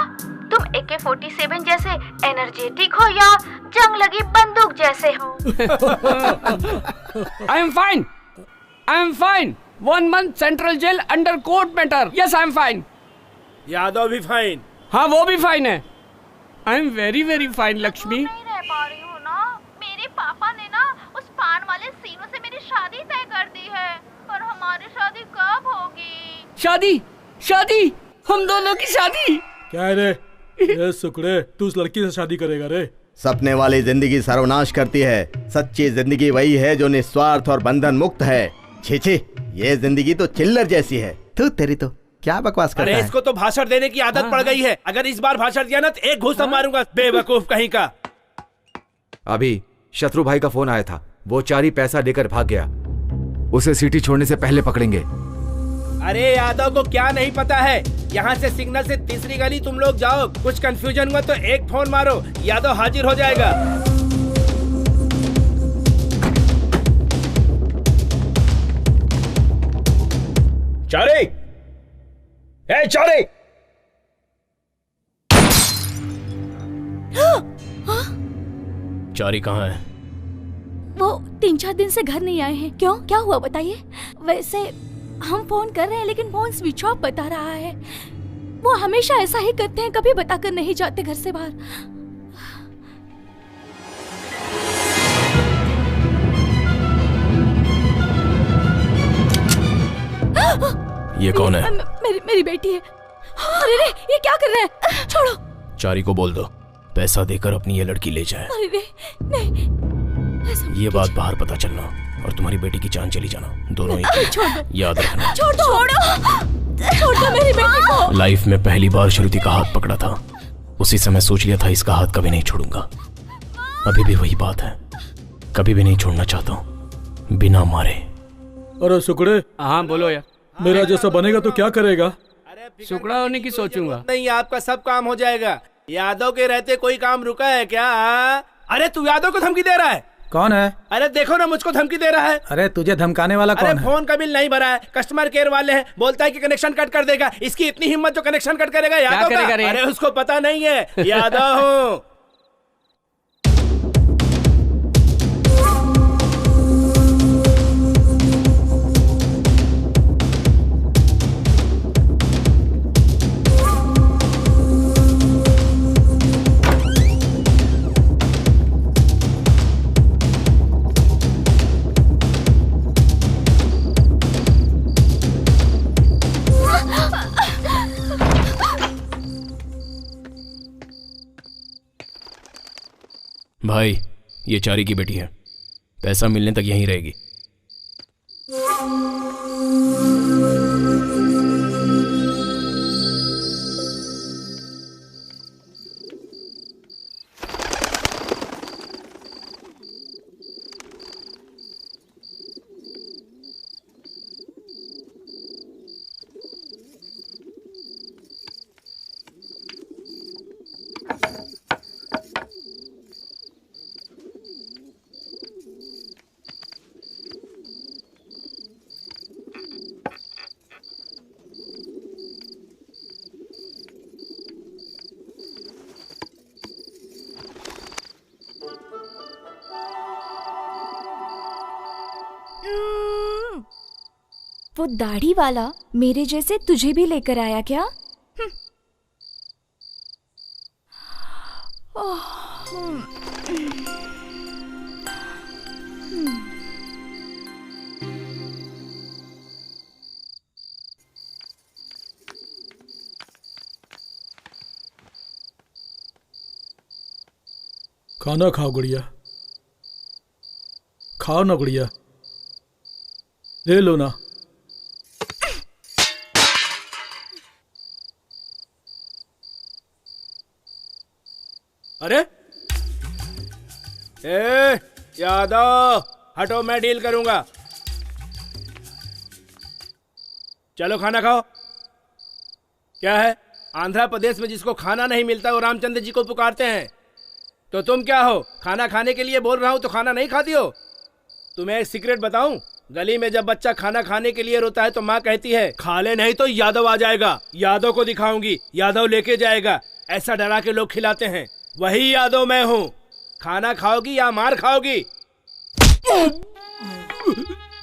तुम AK-47 जैसे एनर्जेटिक हो या जंग लगी बंदूक जैसे हो? I am fine, I am fine. 1 month central jail under court matter. Yes I am fine. Yadav भी फाइन। हाँ वो भी फाइन है। I am very very fine Lakshmi. नहीं रह पा रही हूँ ना। मेरे पापा ने ना उस पान वाले सीनों से मेरी शादी तय कर दी है। पर हमारी शादी कब होगी? शादी? शादी? हम दोनों की शादी? क्या है रे? ये सुकड़े, तू उस लड़की से शादी करेगा रे? सपने वाली जिंदगी सर्वनाश करती है। सच्ची जिंदगी वही है जो निस्वार्थ और बंधन मुक्त है। छी छी, ये जिंदगी तो चिल्लर जैसी है। तू तेरी तो क्या बकवास करता है? इसको तो भाषण देने की आदत पड़ गई है। अगर इस बार भाषण दिया ना तो एक घूसा मारूंगा, बेवकूफ कहीं का। अभी शत्रु भाई का फोन आया था, वो चारी पैसा लेकर भाग गया। उसे सिटी छोड़ने से पहले पकड़ेंगे। अरे यादव को क्या नहीं पता है, यहाँ से सिग्नल से तीसरी गली तुम लोग जाओ, कुछ कंफ्यूजन हुआ तो एक फोन मारो, यादव हाजिर हो जाएगा। चारी, ए चारी! चारी कहाँ है? वो 3-4 दिन से घर नहीं आए हैं। क्यों, क्या हुआ बताइए? वैसे हम फोन कर रहे हैं लेकिन फोन स्विच ऑफ बता रहा है। वो हमेशा ऐसा ही करते हैं, कभी बताकर नहीं जाते घर से बाहर। ये कौन है? मेरी बेटी है। अरे रे, ये क्या कर रहे हैं? छोड़ो। चारी को बोल दो पैसा देकर अपनी ये लड़की ले जाए। अरे रे, नहीं। ये बात बाहर पता चलना और तुम्हारी बेटी की जान चली जाना, दोनों ही। याद रखना। छोड़ दो मेरी बेटी को। लाइफ में पहली बार श्रुति का हाथ पकड़ा था, उसी समय सोच लिया था इसका हाथ कभी नहीं छोड़ूंगा। अभी भी वही बात है, कभी भी नहीं छोड़ना चाहता हूँ बिना मारे। अरे सुकड़े। हाँ बोलो यार। मेरा जैसा बनेगा तो क्या करेगा? सुकड़ा होने की सोचूंगा। नहीं, आपका सब काम हो जाएगा। यादव के रहते कोई काम रुका है क्या? अरे तू यादव को धमकी दे रहा है? कौन है? अरे देखो ना, मुझको धमकी दे रहा है। अरे तुझे धमकाने वाला कौन है? फोन का बिल नहीं भरा है, कस्टमर केयर वाले हैं, बोलता है कि कनेक्शन कट कर देगा। इसकी इतनी हिम्मत जो कनेक्शन कट करेगा यादव का? अरे उसको पता नहीं है, यादव हूँ। भाई ये चारी की बेटी है, पैसा मिलने तक यहीं रहेगी। वो दाढ़ी वाला मेरे जैसे तुझे भी लेकर आया क्या? खाना खाओ गुड़िया, खाओ ना गुड़िया, ले लो ना। अरे ए यादव, हटो, मैं डील करूंगा। चलो खाना खाओ। क्या है, आंध्र प्रदेश में जिसको खाना नहीं मिलता वो रामचंद्र जी को पुकारते हैं। तो तुम क्या हो, खाना खाने के लिए बोल रहा हूं तो खाना नहीं खाती हो? तुम्हें एक सीक्रेट बताऊं, गली में जब बच्चा खाना खाने के लिए रोता है तो माँ कहती है खा ले नहीं तो यादव आ जाएगा, यादव को दिखाऊंगी, यादव लेके जाएगा। ऐसा डरा के लोग खिलाते हैं, वही यादव मैं हूँ। खाना खाओगी या मार खाओगी?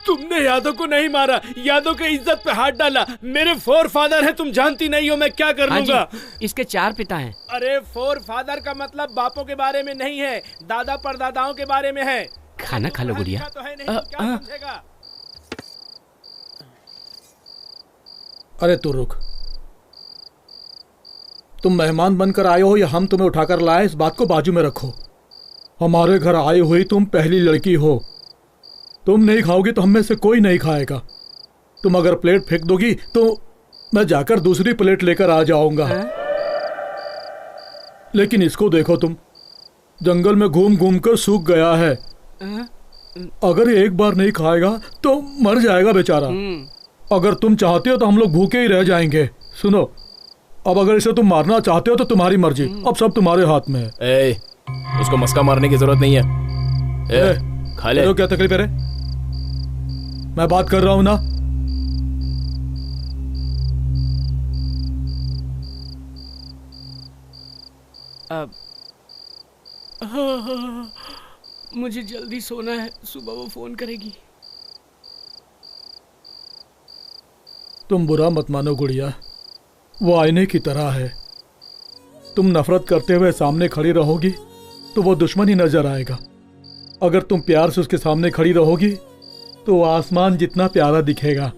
तुमने यादव को नहीं मारा, यादव के इज्जत पे हाथ डाला। मेरे फोर फादर है, तुम जानती नहीं हो मैं क्या कर लूंगा। इसके 4 पिता हैं। अरे फोर फादर का मतलब बापों के बारे में नहीं है, दादा परदादाओं के बारे में है। खाना खा लो गुड़िया। तो है नहीं, तो क्या समझेगा? अरे तू रुक, तुम मेहमान बनकर आए हो या हम तुम्हें उठाकर लाए, इस बात को बाजू में रखो। हमारे घर आई हुई तुम पहली लड़की हो। तुम नहीं खाओगी तो हम में से कोई नहीं खाएगा। तुम अगर प्लेट फेंक दोगी तो मैं जाकर दूसरी प्लेट लेकर आ जाऊंगा। लेकिन इसको देखो, तुम जंगल में घूम घूम कर सूख गया है। अगर ये एक बार नहीं खाएगा तो मर जाएगा बेचारा। अगर तुम चाहते हो तो हम लोग भूखे ही रह जाएंगे। सुनो, अब अगर इसे तुम मारना चाहते हो तो तुम्हारी मर्जी, अब सब तुम्हारे हाथ में है। उसको मस्का मारने की जरूरत नहीं है। खा ले। क्या तकलीफ है रे? मैं बात कर रहा हूं ना। अब मुझे जल्दी सोना है, सुबह वो फोन करेगी। तुम बुरा मत मानो गुड़िया, वो आईने की तरह है। तुम नफरत करते हुए सामने खड़ी रहोगी तो वो दुश्मन ही नजर आएगा। अगर तुम प्यार से उसके सामने खड़ी रहोगी तो आसमान जितना प्यारा दिखेगा।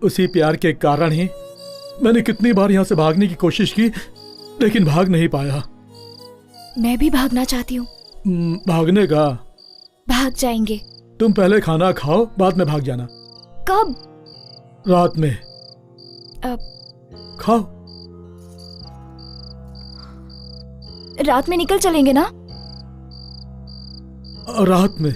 उसी प्यार के कारण ही मैंने कितनी बार यहाँ से भागने की कोशिश की, लेकिन भाग नहीं पाया। मैं भी भागना चाहती हूँ। भागने का? भाग जाएंगे। तुम पहले खाना खाओ, बाद में भाग जाना। कब? रात में। खाओ। रात में निकल चलेंगे ना? रात में।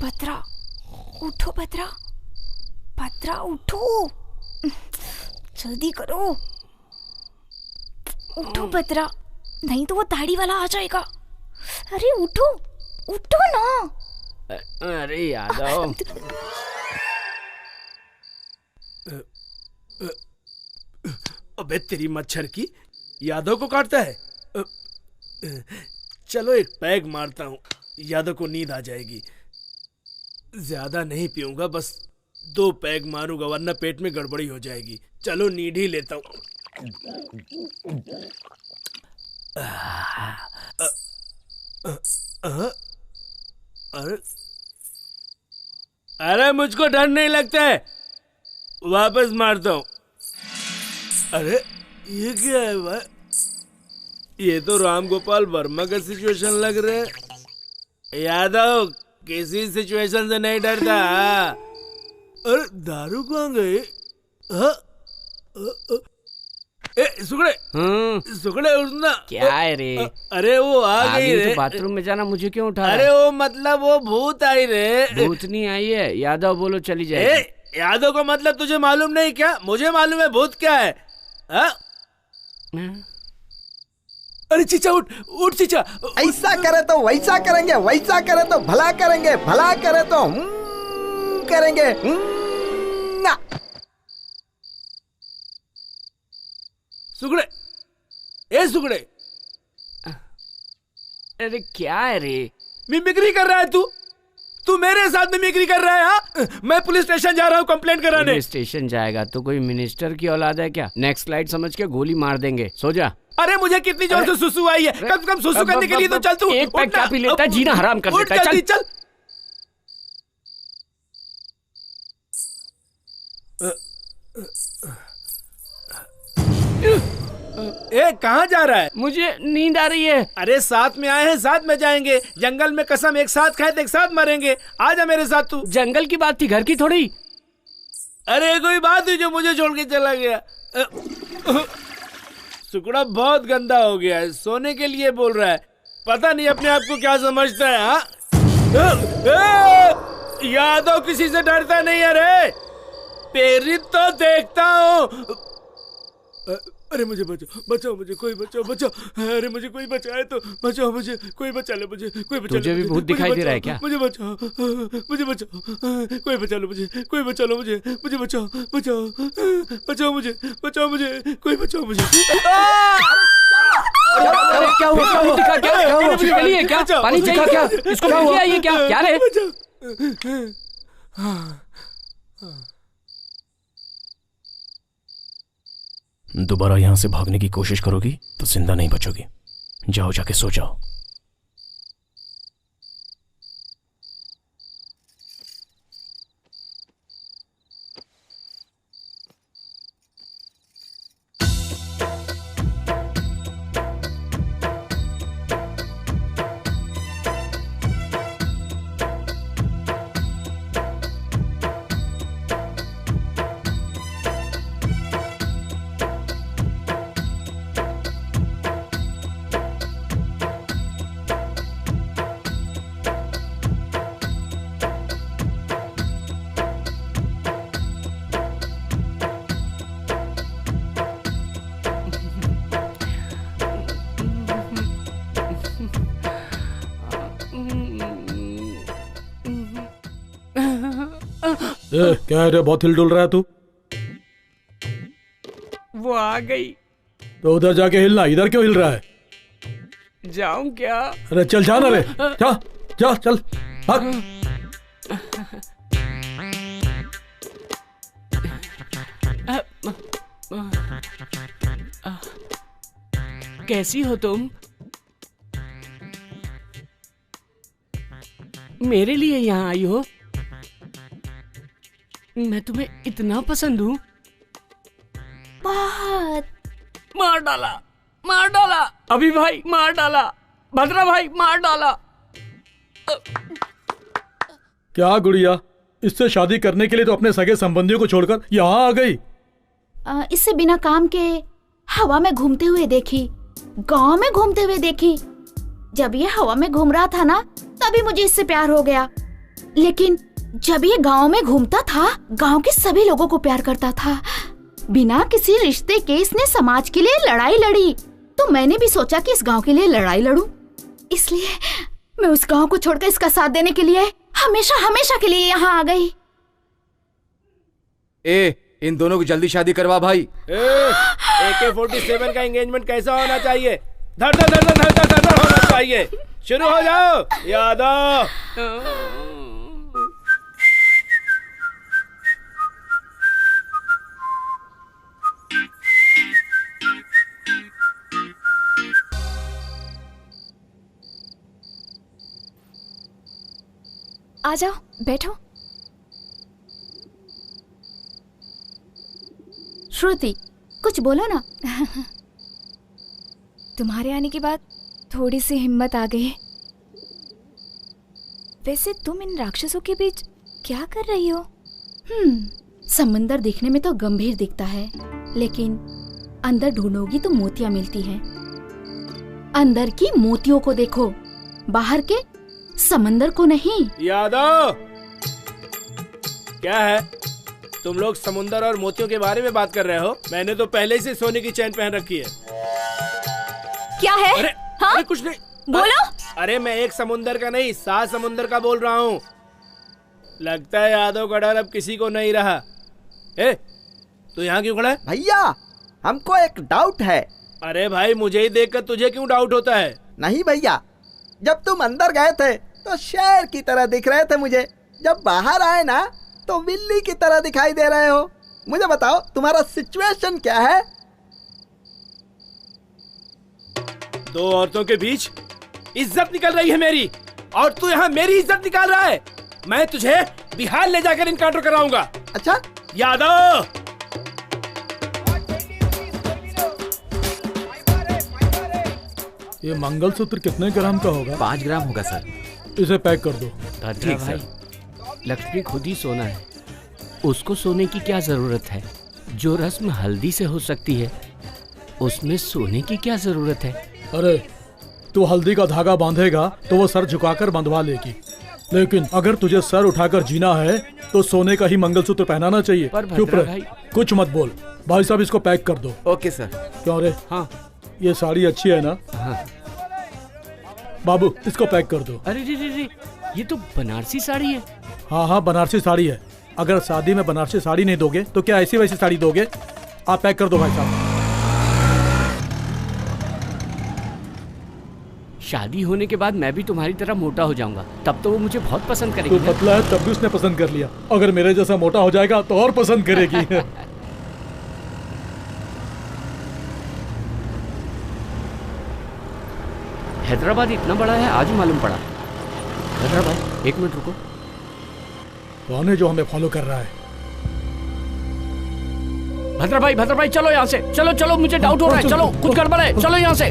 भद्रा, उठो भद्रा, भद्रा उठो, जल्दी करो, उठो भद्रा, नहीं तो वो दाढ़ी वाला आ जाएगा। अरे उठो, उठो ना। अरे यादव। अबे तेरी मच्छर की, यादव को काटता है। चलो एक पैग मारता हूँ, यादव को नींद आ जाएगी। ज्यादा नहीं पीऊंगा, बस 2 पैग मारूंगा वरना पेट में गड़बड़ी हो जाएगी। चलो नींद ही लेता हूँ। अरे मुझको डर नहीं लगता है, वापस मारता हूँ। अरे ये क्या है भाई? ये तो राम गोपाल वर्मा का सिचुएशन लग रहा है। यादव किसी सिचुएशन से नहीं डरता। अरे दारू कहाँ गई? सुगड़े, सुगड़े उठना। क्या है रे? अरे वो आ गई रे। बाथरूम में जाना मुझे क्यों उठा? अरे वो मतलब वो भूत आई रे। भूत नहीं आई है, यादव बोलो चली जाए। यादव का मतलब तुझे मालूम नहीं क्या? मुझे मालूम है भूत क्या है। अरे चीचा उठ, उठ चीचा। ऐसा करे तो वैसा करेंगे, वैसा करे तो भला करेंगे, भला करे तो करेंगे। ना। सुगड़े, ए सुगड़े। अरे क्या है रे? मिमिक्री कर रहा है तू? तू मेरे साथ मिमिक्री कर रहा है? हाँ, मैं पुलिस स्टेशन जा रहा हूँ कंप्लेंट कराने। पुलिस स्टेशन जाएगा तो कोई मिनिस्टर की औलाद है क्या? नेक्स्ट स्लाइड समझ के गोली मार देंगे, सो जा। अरे मुझे कितनी जोर से सुसु आई है, कम से कम सुसु करने के लिए तो चल तू। एक पैक क्या पी लेता है, जीना हराम कर देता है। चल चल। ए कहाँ जा रहा है? मुझे नींद आ रही है। अरे साथ में आए हैं, साथ में जाएंगे। जंगल में कसम एक साथ खाए तो एक साथ मरेंगे। आजा मेरे साथ तू। जंगल की बात थी, घर की थोड़ी। अरे कोई बात हुई जो मुझे छोड़ के चला गया। सुकड़ा बहुत गंदा हो गया है, सोने के लिए बोल रहा है। पता नहीं अपने आप को क्या समझता है। हाँ यादव किसी से डरता नहीं है रे। प्रेरित तो देखता हूँ। अरे मुझे बचाओ, बचाओ मुझे, कोई बचाओ, बचाओ। अरे मुझे कोई बचाए तो बचाओ, मुझे कोई बचा ले, मुझे कोई बचा ले। तुझे भी भूत दिखाई दे रहा है क्या? मुझे बचाओ, मुझे बचाओ, कोई बचा लो मुझे, कोई बचा लो मुझे, मुझे बचाओ, बचाओ, बचाओ मुझे, बचाओ मुझे, कोई बचाओ मुझे। क्या हुआ? क्या हुआ? क्या हुआ? चलिए, क्या पानी चाहिए क्या? इसको क्या ये क्या रे? दोबारा यहां से भागने की कोशिश करोगी तो जिंदा नहीं बचोगी। जाओ, जाके सो जाओ। क्या है रे, बहुत हिल डुल रहा है तू? वो आ गई। तो उधर जाके हिलना, इधर क्यों हिल रहा है? जाऊं क्या? अरे चल जाना रे, जा जा चल भाग। कैसी हो तुम? मेरे लिए यहाँ आई हो? मैं तुम्हें इतना पसंद हूँ? बहुत। मार डाला, मार डाला, अभी भाई मार डाला, भद्रा भाई मार डाला। क्या गुड़िया, इससे शादी करने के लिए तो अपने सगे संबंधियों को छोड़कर यहाँ आ गई? इससे बिना काम के हवा में घूमते हुए देखी, गांव में घूमते हुए देखी। जब ये हवा में घूम रहा था ना, तभी मुझे इससे प्यार हो गया। लेकिन जब ये गांव में घूमता था, गांव के सभी लोगों को प्यार करता था। बिना किसी रिश्ते के इसने समाज के लिए लड़ाई लड़ी, तो मैंने भी सोचा कि इस गांव के लिए लड़ाई लड़ूं। इसलिए मैं उस गांव को छोड़कर इसका साथ देने के लिए हमेशा हमेशा के लिए यहाँ आ गई। इन दोनों की जल्दी शादी करवा भाई। AK-47 का एंगेजमेंट कैसा होना चाहिए? धर धर धर धर धर धर धर होना चाहिए। शुरू हो जाओ यादव। आ जाओ, बैठो। श्रुति, कुछ बोलो ना। तुम्हारे आने के बाद थोड़ी सी हिम्मत आ गई। वैसे तुम इन राक्षसों के बीच क्या कर रही हो? समंदर दिखने में तो गंभीर दिखता है, लेकिन अंदर ढूंढोगी तो मोतियां मिलती हैं। अंदर की मोतियों को देखो, बाहर के समंदर को नहीं। यादव, क्या है? तुम लोग समुंदर और मोतियों के बारे में बात कर रहे हो? मैंने तो पहले से सोने की चैन पहन रखी है। क्या है? अरे, हाँ? अरे कुछ नहीं, बोलो। अरे मैं एक समुंदर का नहीं, 7 समुंदर का बोल रहा हूँ। लगता है यादव का डर अब किसी को नहीं रहा। तू यहाँ क्यों खड़ा है? भैया, हमको एक डाउट है। अरे भाई, मुझे ही देखकर तुझे क्यों डाउट होता है? नहीं भैया, जब तुम अंदर गए थे तो शेर की तरह दिख रहे थे मुझे। जब बाहर आए ना तो बिल्ली की तरह दिखाई दे रहे हो। मुझे बताओ, तुम्हारा सिचुएशन क्या है? 2 औरतों के बीच इज्जत निकल रही है मेरी, और तू यहाँ मेरी इज्जत निकाल रहा है। मैं तुझे बिहार ले जाकर इनकाउंटर कराऊंगा। अच्छा यादव, ये मंगलसूत्र कितने ग्राम का होगा? 5 ग्राम होगा सर। इसे पैक कर दो। ठीक भाई, लक्ष्मी खुद ही सोना है, उसको सोने की क्या जरूरत है? जो रस्म हल्दी से हो सकती है उसमें सोने की क्या जरूरत है? अरे तू हल्दी का धागा बांधेगा तो वो सर झुकाकर बंधवा लेगी, लेकिन अगर तुझे सर उठाकर जीना है तो सोने का ही मंगलसूत्र पहनाना चाहिए। चुप रह, कुछ मत बोल। भाई साहब इसको पैक कर दो। Okay sir. क्यों रे? हाँ। ये साड़ी अच्छी है ना? हाँ। बाबू इसको पैक कर दो। अरे रे, ये तो बनारसी साड़ी है। हाँ बनारसी साड़ी है। अगर शादी में बनारसी साड़ी नहीं दोगे तो क्या ऐसी वैसी साड़ी दोगे? आप पैक कर दो भाई साहब। शादी होने के बाद मैं भी तुम्हारी तरह मोटा हो जाऊंगा, तब तो वो मुझे बहुत पसंद करेगी। तू पतला है तब भी उसने पसंद कर लिया, अगर मेरे जैसा मोटा हो जाएगा तो और पसंद करेगी। हैदराबाद इतना बड़ा है, आज मालूम पड़ा। हैदराबाद, एक मिनट रुको। कौन है जो हमें फॉलो कर रहा है? भद्रा भाई चलो यहाँ से, चलो मुझे डाउट हो रहा है, चलो कुछ गड़बड़ है, चलो यहाँ से।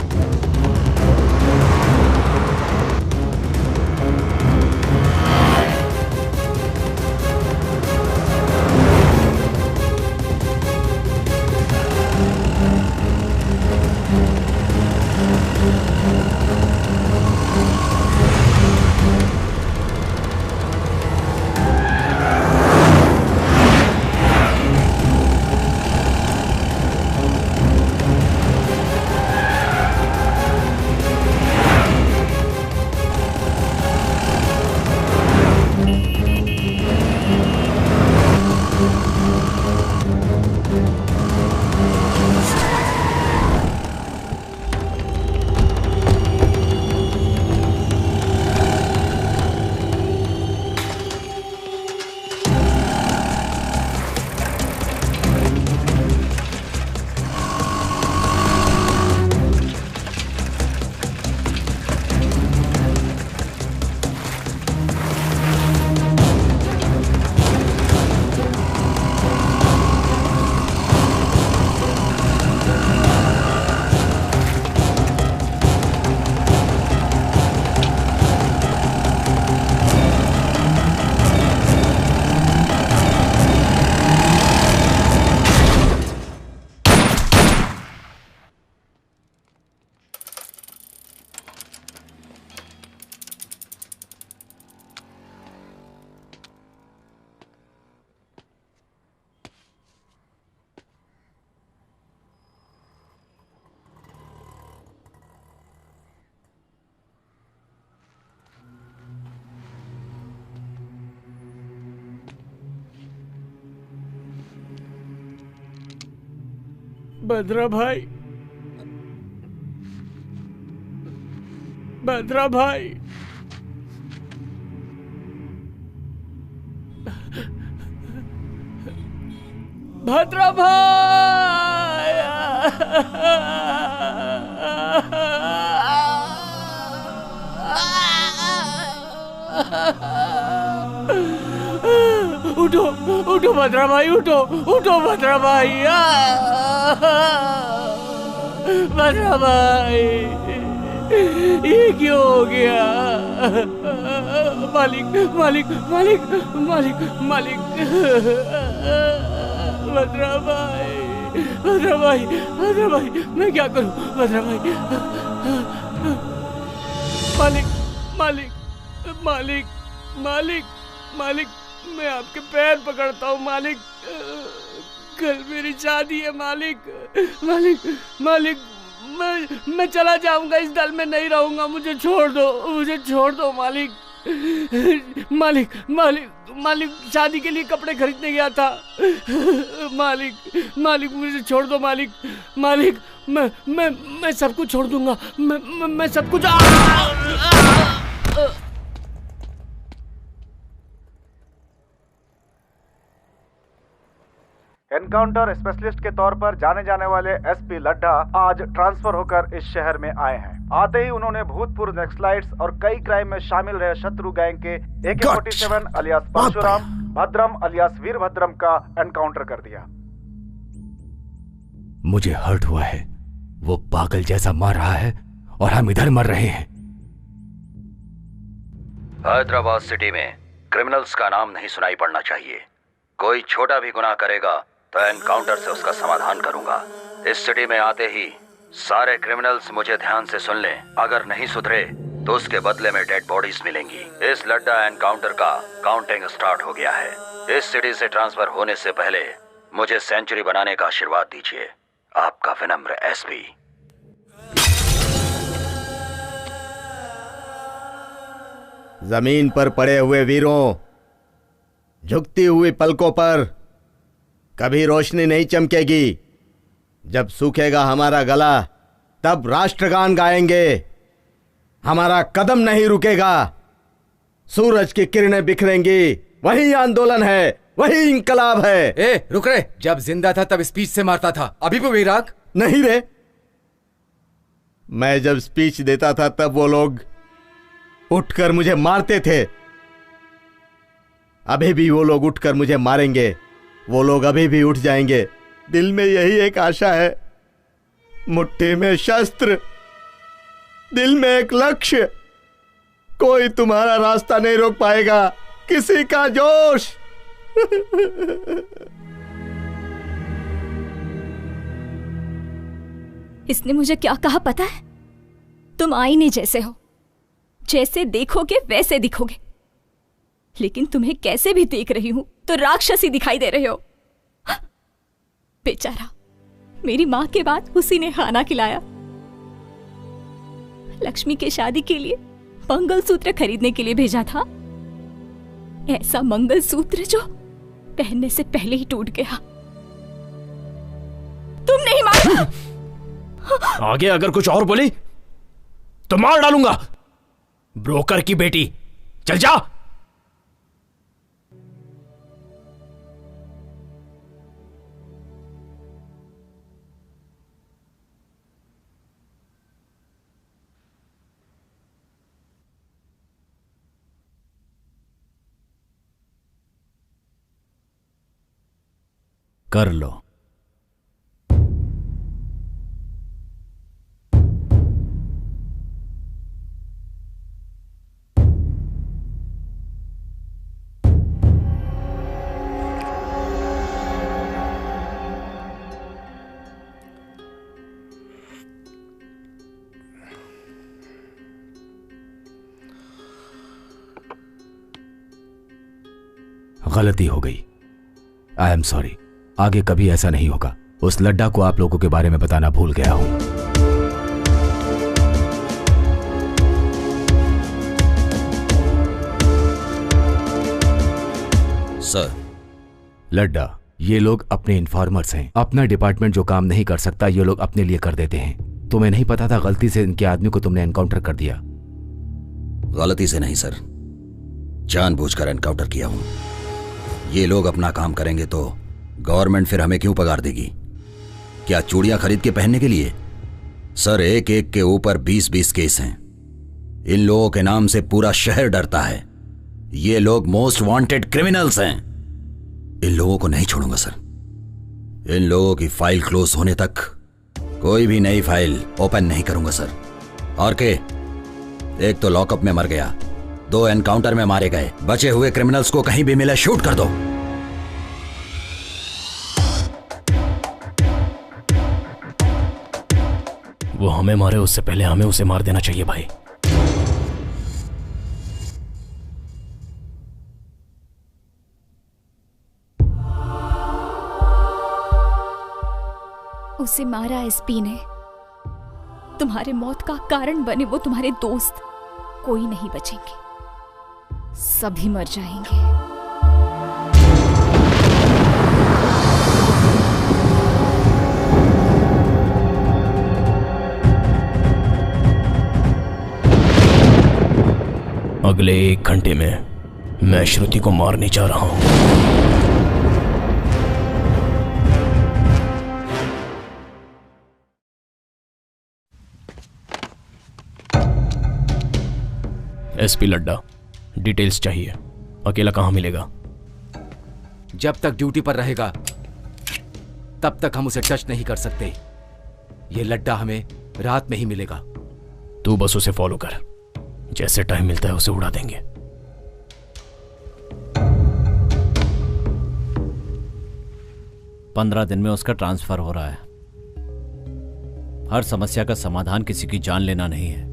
भद्रा भाई, भद्रा भाई, भद्रा भाई, उठो उठो भद्रा भाई, उठो उठो भद्रा भाई, भद्रा भाई, ये क्यों हो गया? मालिक मालिक मालिक मालिक मालिक, भद्रा भाई, भद्रा भाई, भद्रा भाई, मैं क्या करूं? भद्रा भाई, मालिक मालिक मालिक मालिक मालिक, मैं आपके पैर पकड़ता हूँ मालिक, कल मेरी शादी है मालिक, मालिक मालिक, मैं चला जाऊंगा, इस दल में नहीं रहूंगा, मुझे छोड़ दो मालिक, मालिक मालिक मालिक, शादी के लिए कपड़े खरीदने गया था मालिक, मालिक मुझे छोड़ दो मालिक, मालिक मैं सब कुछ छोड़ दूंगा, मैं सब कुछ एनकाउंटर स्पेशलिस्ट के तौर पर जाने जाने वाले एसपी लड्ढा आज ट्रांसफर होकर इस शहर में आए हैं। आते ही उन्होंने भूतपूर्व नक्सलाइट्स और कई क्राइम में शामिल रहे शत्रु गैंग के AK-47 अलियास परशुराम, भद्रम अलियास वीरभद्रम का एनकाउंटर कर दिया। मुझे हर्ट हुआ है, वो पागल जैसा मार रहा है और हम इधर मर रहे हैं। हैदराबाद सिटी में क्रिमिनल्स का नाम नहीं सुनाई पड़ना चाहिए। कोई छोटा भी गुनाह करेगा तो एनकाउंटर से उसका समाधान करूंगा। इस सिटी में आते ही सारे क्रिमिनल्स मुझे ध्यान से सुन लें। अगर नहीं सुधरे तो उसके बदले में डेड बॉडीज मिलेंगी। इस लड्डा एनकाउंटर का काउंटिंग स्टार्ट हो गया है। इस सिटी से ट्रांसफर होने से पहले मुझे सेंचुरी बनाने का आशीर्वाद दीजिए। आपका विनम्र एसपी। जमीन पर पड़े हुए वीरों, झुकती हुई पलकों पर कभी रोशनी नहीं चमकेगी। जब सूखेगा हमारा गला तब राष्ट्रगान गाएंगे। हमारा कदम नहीं रुकेगा। सूरज की किरणें बिखरेंगी। वही आंदोलन है, वही इंकलाब है। ए रुक रे, जब जिंदा था तब स्पीच से मारता था, अभी भी वही राग? नहीं रे, मैं जब स्पीच देता था तब वो लोग उठकर मुझे मारते थे। अभी भी वो लोग उठकर मुझे मारेंगे। वो लोग अभी भी उठ जाएंगे। दिल में यही एक आशा है, मुट्ठी में शस्त्र, दिल में एक लक्ष्य। कोई तुम्हारा रास्ता नहीं रोक पाएगा, किसी का जोश। इसने मुझे क्या कहा पता है? तुम आईने जैसे हो, जैसे देखोगे वैसे दिखोगे। लेकिन तुम्हें कैसे भी देख रही हूं तो राक्षसी दिखाई दे रहे हो। बेचारा, मेरी मां के बाद उसी ने खाना खिलाया। लक्ष्मी के शादी के लिए मंगलसूत्र खरीदने के लिए भेजा था। ऐसा मंगलसूत्र जो पहनने से पहले ही टूट गया। तुम नहीं मारा। आगे अगर कुछ और बोली तो मार डालूंगा। ब्रोकर की बेटी, चल जा। कर लो। गलती हो गई। I am sorry. आगे कभी ऐसा नहीं होगा। उस लड्डा को आप लोगों के बारे में बताना भूल गया हूं। सर, लड्डा, ये लोग अपने इन्फॉर्मर्स हैं। अपना डिपार्टमेंट जो काम नहीं कर सकता ये लोग अपने लिए कर देते हैं। तुम्हें नहीं पता था गलती से इनके आदमी को तुमने एनकाउंटर कर दिया? गलती से नहीं सर, जानबूझकर एनकाउंटर किया हूं। ये लोग अपना काम करेंगे तो गवर्नमेंट फिर हमें क्यों पगार देगी? क्या चूड़ियां खरीद के पहनने के लिए? सर, एक एक के ऊपर 20-20 केस हैं। इन लोगों के नाम से पूरा शहर डरता है। ये लोग मोस्ट वांटेड क्रिमिनल्स हैं। इन लोगों को नहीं छोड़ूंगा सर। इन लोगों की फाइल क्लोज होने तक कोई भी नई फाइल ओपन नहीं करूंगा सर। और के एक तो लॉकअप में मर गया, 2 एनकाउंटर में मारे गए। बचे हुए क्रिमिनल्स को कहीं भी मिले शूट कर दो। वो हमें मारे उससे पहले हमें उसे मार देना चाहिए भाई। उसे मारा एसपी ने। तुम्हारे मौत का कारण बने वो तुम्हारे दोस्त। कोई नहीं बचेंगे, सभी मर जाएंगे। अगले 1 घंटे में मैं श्रुति को मारने जा रहा हूं। एसपी लड्डा, डिटेल्स चाहिए। अकेला कहां मिलेगा? जब तक ड्यूटी पर रहेगा तब तक हम उसे टच नहीं कर सकते। ये लड्डा हमें रात में ही मिलेगा। तू बस उसे फॉलो कर, जैसे टाइम मिलता है उसे उड़ा देंगे। पंद्रह दिन में उसका ट्रांसफर हो रहा है। हर समस्या का समाधान किसी की जान लेना नहीं है।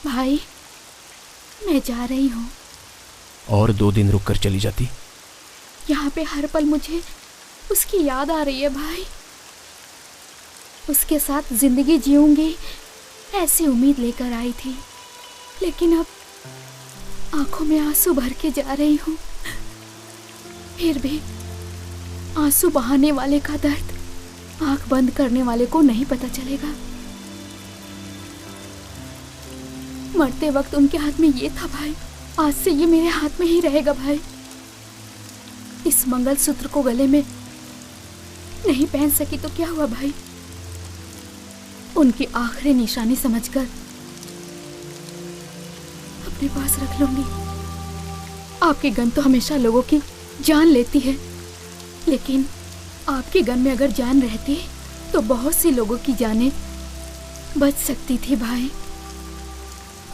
भाई मैं जा रही हूँ। और 2 दिन रुक कर चली जाती। यहाँ पे हर पल मुझे उसकी याद आ रही है भाई। उसके साथ जिंदगी जीऊंगी ऐसी उम्मीद लेकर आई थी, लेकिन अब आंखों में आंसू भर के जा रही हूँ। फिर भी आंसू बहाने वाले का दर्द आंख बंद करने वाले को नहीं पता चलेगा। मरते वक्त उनके हाथ में ये था भाई, आज से ये मेरे हाथ में ही रहेगा भाई। इस मंगलसूत्र को गले में नहीं पहन सकी तो क्या हुआ भाई, उनकी आखिरी निशानी समझकर अपने पास रख लूंगी। आपकी गन तो हमेशा लोगों की जान लेती है, लेकिन आपकी गन में अगर जान रहती तो बहुत सी लोगों की जानें बच सकती थी भाई।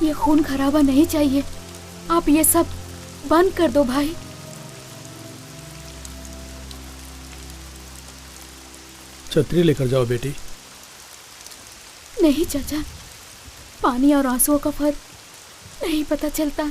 ये खून खराबा नहीं चाहिए, आप ये सब बंद कर दो भाई। छतरी लेकर जाओ बेटी। नहीं चाचा, पानी और आंसुओं का फर्क नहीं पता चलता।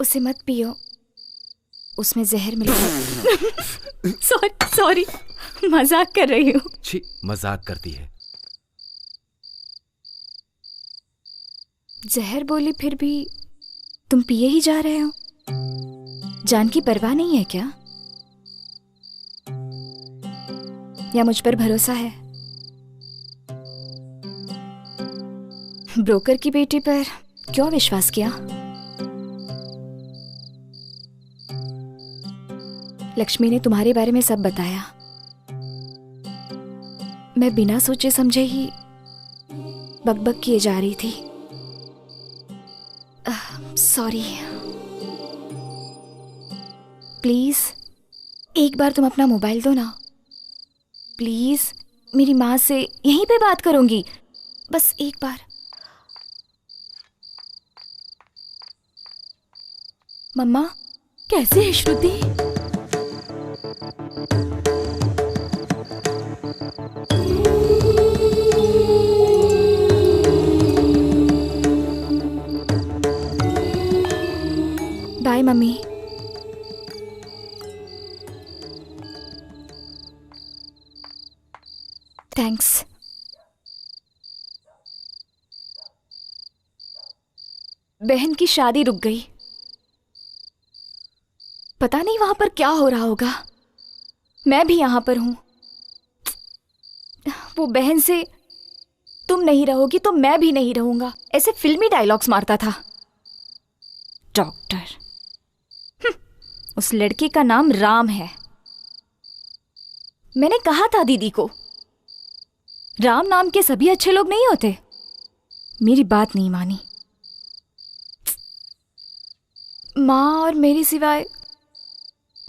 उसे मत पियो, उसमें जहर मिलेगा। सॉरी, मजाक कर रही हूँ। छी, मजाक करती है। जहर बोली फिर भी तुम पिए ही जा रहे हो। जान की परवाह नहीं है क्या, या मुझ पर भरोसा है? ब्रोकर की बेटी पर क्यों विश्वास किया? लक्ष्मी ने तुम्हारे बारे में सब बताया। मैं बिना सोचे समझे ही बकबक किए जा रही थी। सॉरी। प्लीज एक बार तुम अपना मोबाइल दो ना। प्लीज, मेरी माँ से यहीं पे बात करूंगी, बस एक बार। मम्मा, कैसे है श्रुति? Bye mummy. थैंक्स। बहन की शादी रुक गई। पता नहीं वहां पर क्या हो रहा होगा। मैं भी यहां पर हूं। वो बहन से तुम नहीं रहोगी तो मैं भी नहीं रहूंगा, ऐसे फिल्मी डायलॉग्स मारता था। डॉक्टर, उस लड़के का नाम राम है। मैंने कहा था दीदी को, राम नाम के सभी अच्छे लोग नहीं होते। मेरी बात नहीं मानी। माँ और मेरी सिवाय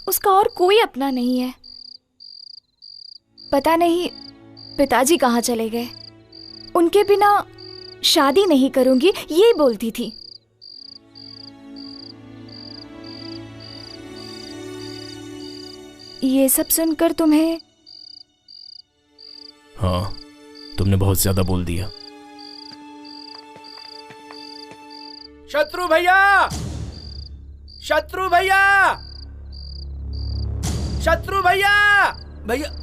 उसका और कोई अपना नहीं है। पता नहीं पिताजी कहाँ चले गए। उनके बिना शादी नहीं करूंगी ये बोलती थी। ये सब सुनकर तुम्हें? हाँ, तुमने बहुत ज्यादा बोल दिया। शत्रु भैया, शत्रु भैया, शत्रु भैया, भैया।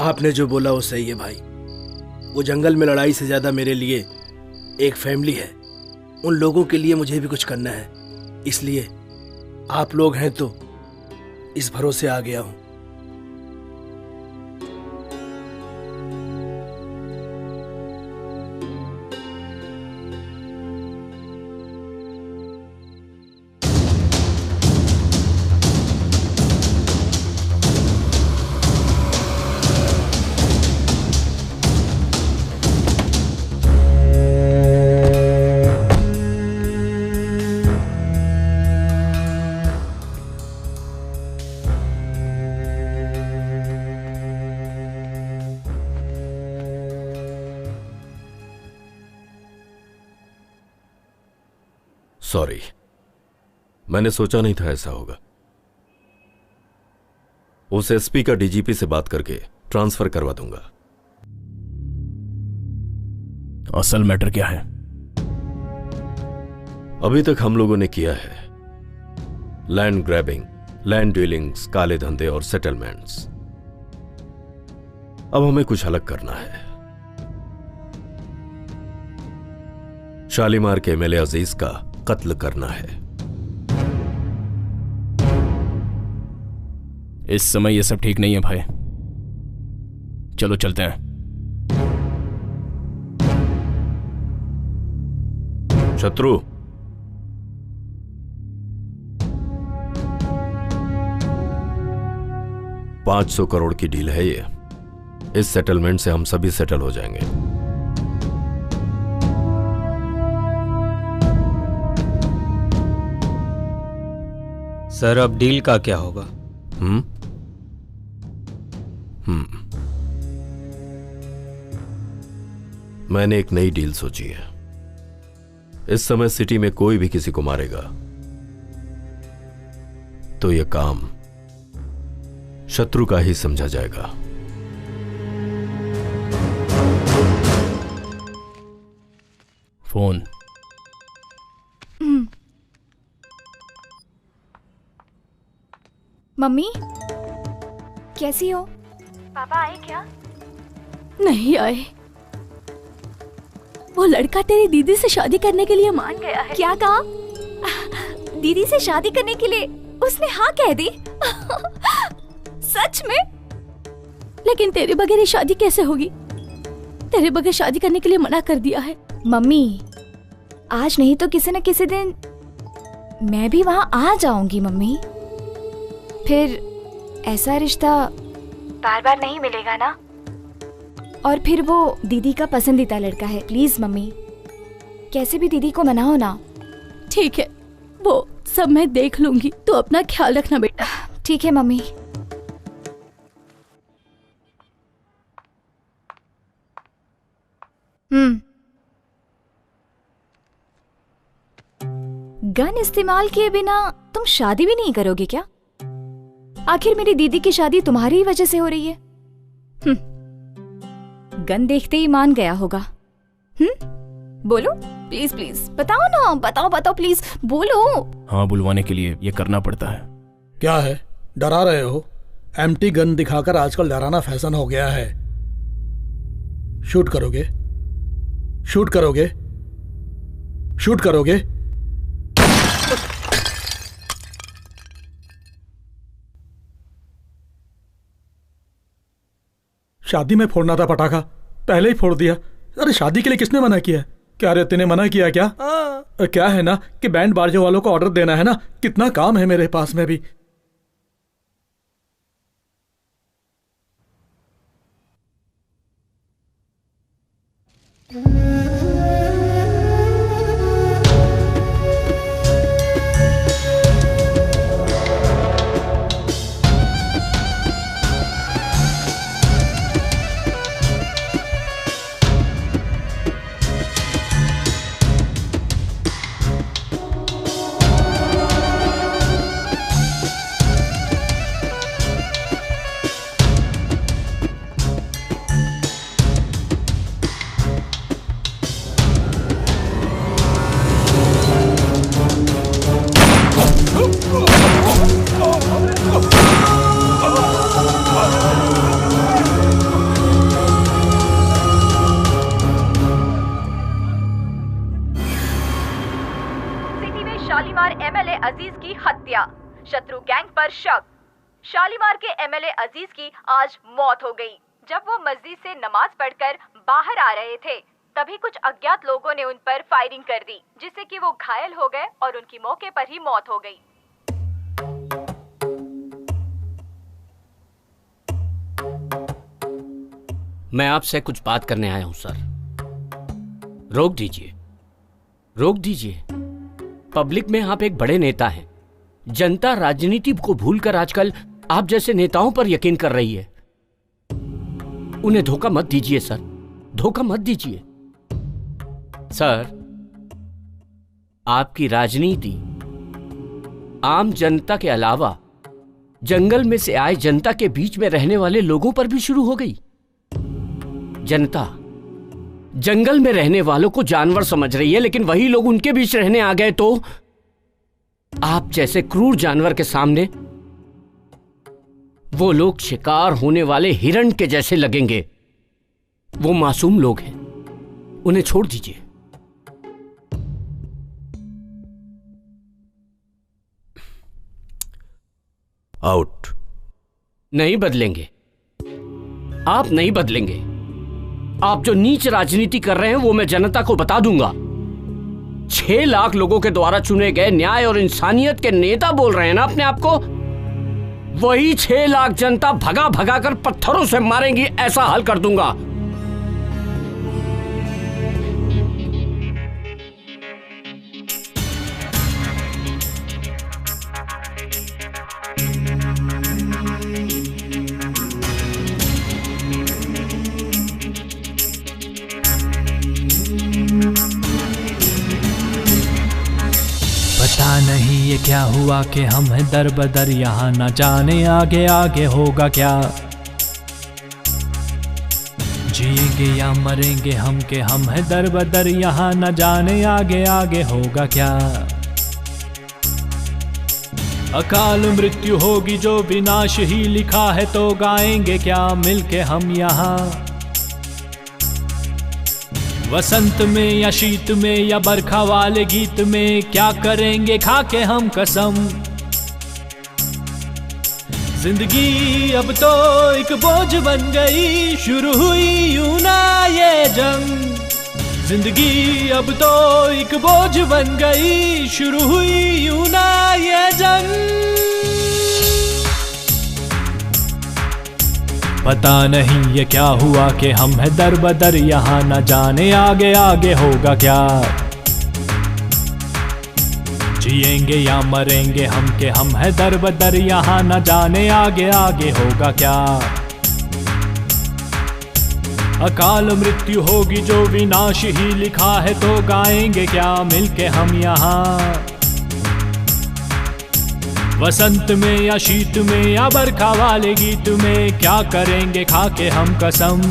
आपने जो बोला वो सही है भाई। वो जंगल में लड़ाई से ज्यादा मेरे लिए एक फैमिली है। उन लोगों के लिए मुझे भी कुछ करना है, इसलिए आप लोग हैं तो इस भरोसे आ गया हूं। सॉरी, मैंने सोचा नहीं था ऐसा होगा। उस एसपी का डीजीपी से बात करके ट्रांसफर करवा दूंगा। असल मैटर क्या है? अभी तक हम लोगों ने किया है लैंड ग्रैबिंग, लैंड डीलिंग्स, काले धंधे और सेटलमेंट्स। अब हमें कुछ अलग करना है। शालीमार के एमएलए अजीज का कत्ल करना है। इस समय ये सब ठीक नहीं है भाई। चलो चलते हैं। शत्रु, $500 करोड़ की डील है ये। इस सेटलमेंट से हम सभी सेटल हो जाएंगे। सर, अब डील का क्या होगा? मैंने एक नई डील सोची है। इस समय सिटी में कोई भी किसी को मारेगा तो यह काम शत्रु का ही समझा जाएगा। फोन। मम्मी, कैसी हो? पापा आए क्या? नहीं आए। वो लड़का तेरी दीदी से शादी करने के लिए मान गया है। क्या कहा? दीदी से शादी करने के लिए उसने हाँ कह दी? सच में? लेकिन तेरे बगैर ये शादी कैसे होगी? तेरे बगैर शादी करने के लिए मना कर दिया है। मम्मी, आज नहीं तो किसी न किसी दिन मैं भी वहाँ आ जाऊंगी मम्मी। फिर ऐसा रिश्ता बार बार नहीं मिलेगा ना। और फिर वो दीदी का पसंदीदा लड़का है। प्लीज मम्मी, कैसे भी दीदी को मनाओ ना। ठीक है, वो सब मैं देख लूंगी। तू अपना ख्याल रखना बेटा। ठीक है मम्मी। गन इस्तेमाल किए बिना तुम शादी भी नहीं करोगे क्या? आखिर मेरी दीदी की शादी तुम्हारी ही वजह से हो रही है। गन देखते ही मान गया होगा। बोलो प्लीज प्लीज, बताओ ना, बताओ बताओ प्लीज बोलो। हाँ, बुलवाने के लिए ये करना पड़ता है। क्या है, डरा रहे हो? एम्प्टी गन दिखाकर आजकल डराना फैशन हो गया है। शूट करोगे? शूट करोगे? शूट करोगे? शादी में फोड़ना था पटाखा, पहले ही फोड़ दिया। अरे शादी के लिए किसने मना किया? क्या रे तूने मना किया क्या? क्या है ना कि बैंड बाजे वालों को ऑर्डर देना है ना, कितना काम है मेरे पास में भी। शत्रु गैंग पर शक। शालीमार के एमएलए अजीज की आज मौत हो गई। जब वो मस्जिद से नमाज पढ़कर बाहर आ रहे थे तभी कुछ अज्ञात लोगों ने उन पर फायरिंग कर दी, जिससे कि वो घायल हो गए और उनकी मौके पर ही मौत हो गई। मैं आपसे कुछ बात करने आया हूं सर। रोक दीजिए, रोक दीजिए। पब्लिक में आप एक बड़े नेता हैं। जनता राजनीति को भूलकर आजकल आप जैसे नेताओं पर यकीन कर रही है। उन्हें धोखा मत दीजिए सर, धोखा मत दीजिए सर। आपकी राजनीति आम जनता के अलावा जंगल में से आए जनता के बीच में रहने वाले लोगों पर भी शुरू हो गई। जनता जंगल में रहने वालों को जानवर समझ रही है, लेकिन वही लोग उनके बीच रहने आ गए तो आप जैसे क्रूर जानवर के सामने वो लोग शिकार होने वाले हिरण के जैसे लगेंगे। वो मासूम लोग हैं, उन्हें छोड़ दीजिए। आउट। नहीं बदलेंगे, आप नहीं बदलेंगे। आप जो नीच राजनीति कर रहे हैं वो मैं जनता को बता दूंगा। 6 लाख लोगों के द्वारा चुने गए न्याय और इंसानियत के नेता बोल रहे हैं ना अपने आप को। वही 6 लाख जनता भगा भगा कर पत्थरों से मारेंगी, ऐसा हाल कर दूंगा। पता नहीं ये क्या हुआ कि हम हैं दर बदर यहाँ, न जाने आगे आगे होगा क्या। जिएंगे या मरेंगे हम के हम हैं दर बदर यहाँ, न जाने आगे आगे होगा क्या। अकाल मृत्यु होगी जो विनाश ही लिखा है, तो गाएंगे क्या मिलके हम यहाँ। वसंत में या शीत में या बरखा वाले गीत में, क्या करेंगे खा के हम कसम। जिंदगी अब तो एक बोझ बन गई, शुरू हुई यूं ना ये जंग। जिंदगी अब तो एक बोझ बन गई, शुरू हुई यूं ना ये जंग। पता नहीं ये क्या हुआ कि हम हैं दर बदर यहाँ, न जाने आगे आगे होगा क्या। जिएंगे या मरेंगे हम के हम हैं दर बदर यहाँ, न जाने आगे आगे होगा क्या। अकाल मृत्यु होगी जो विनाश ही लिखा है, तो गाएंगे क्या मिलके हम यहाँ। वसंत में या शीत में या बरखा वाले गीत में, क्या करेंगे खा के हम कसम।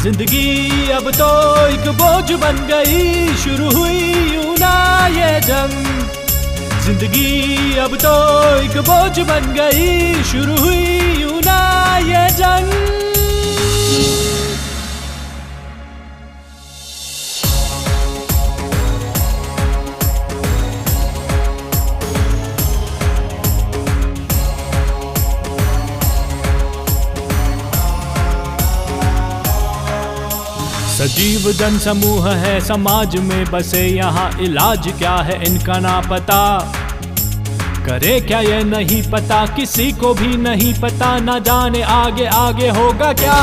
जिंदगी अब तो एक बोझ बन गई, शुरू हुई यूं ना ये जंग। जिंदगी अब तो एक बोझ बन गई, शुरू हुई यूं ना ये जंग। अजीब जन समूह है समाज में बसे यहाँ, इलाज क्या है इनका ना पता। करे क्या ये नहीं पता, किसी को भी नहीं पता, ना जाने आगे आगे होगा क्या।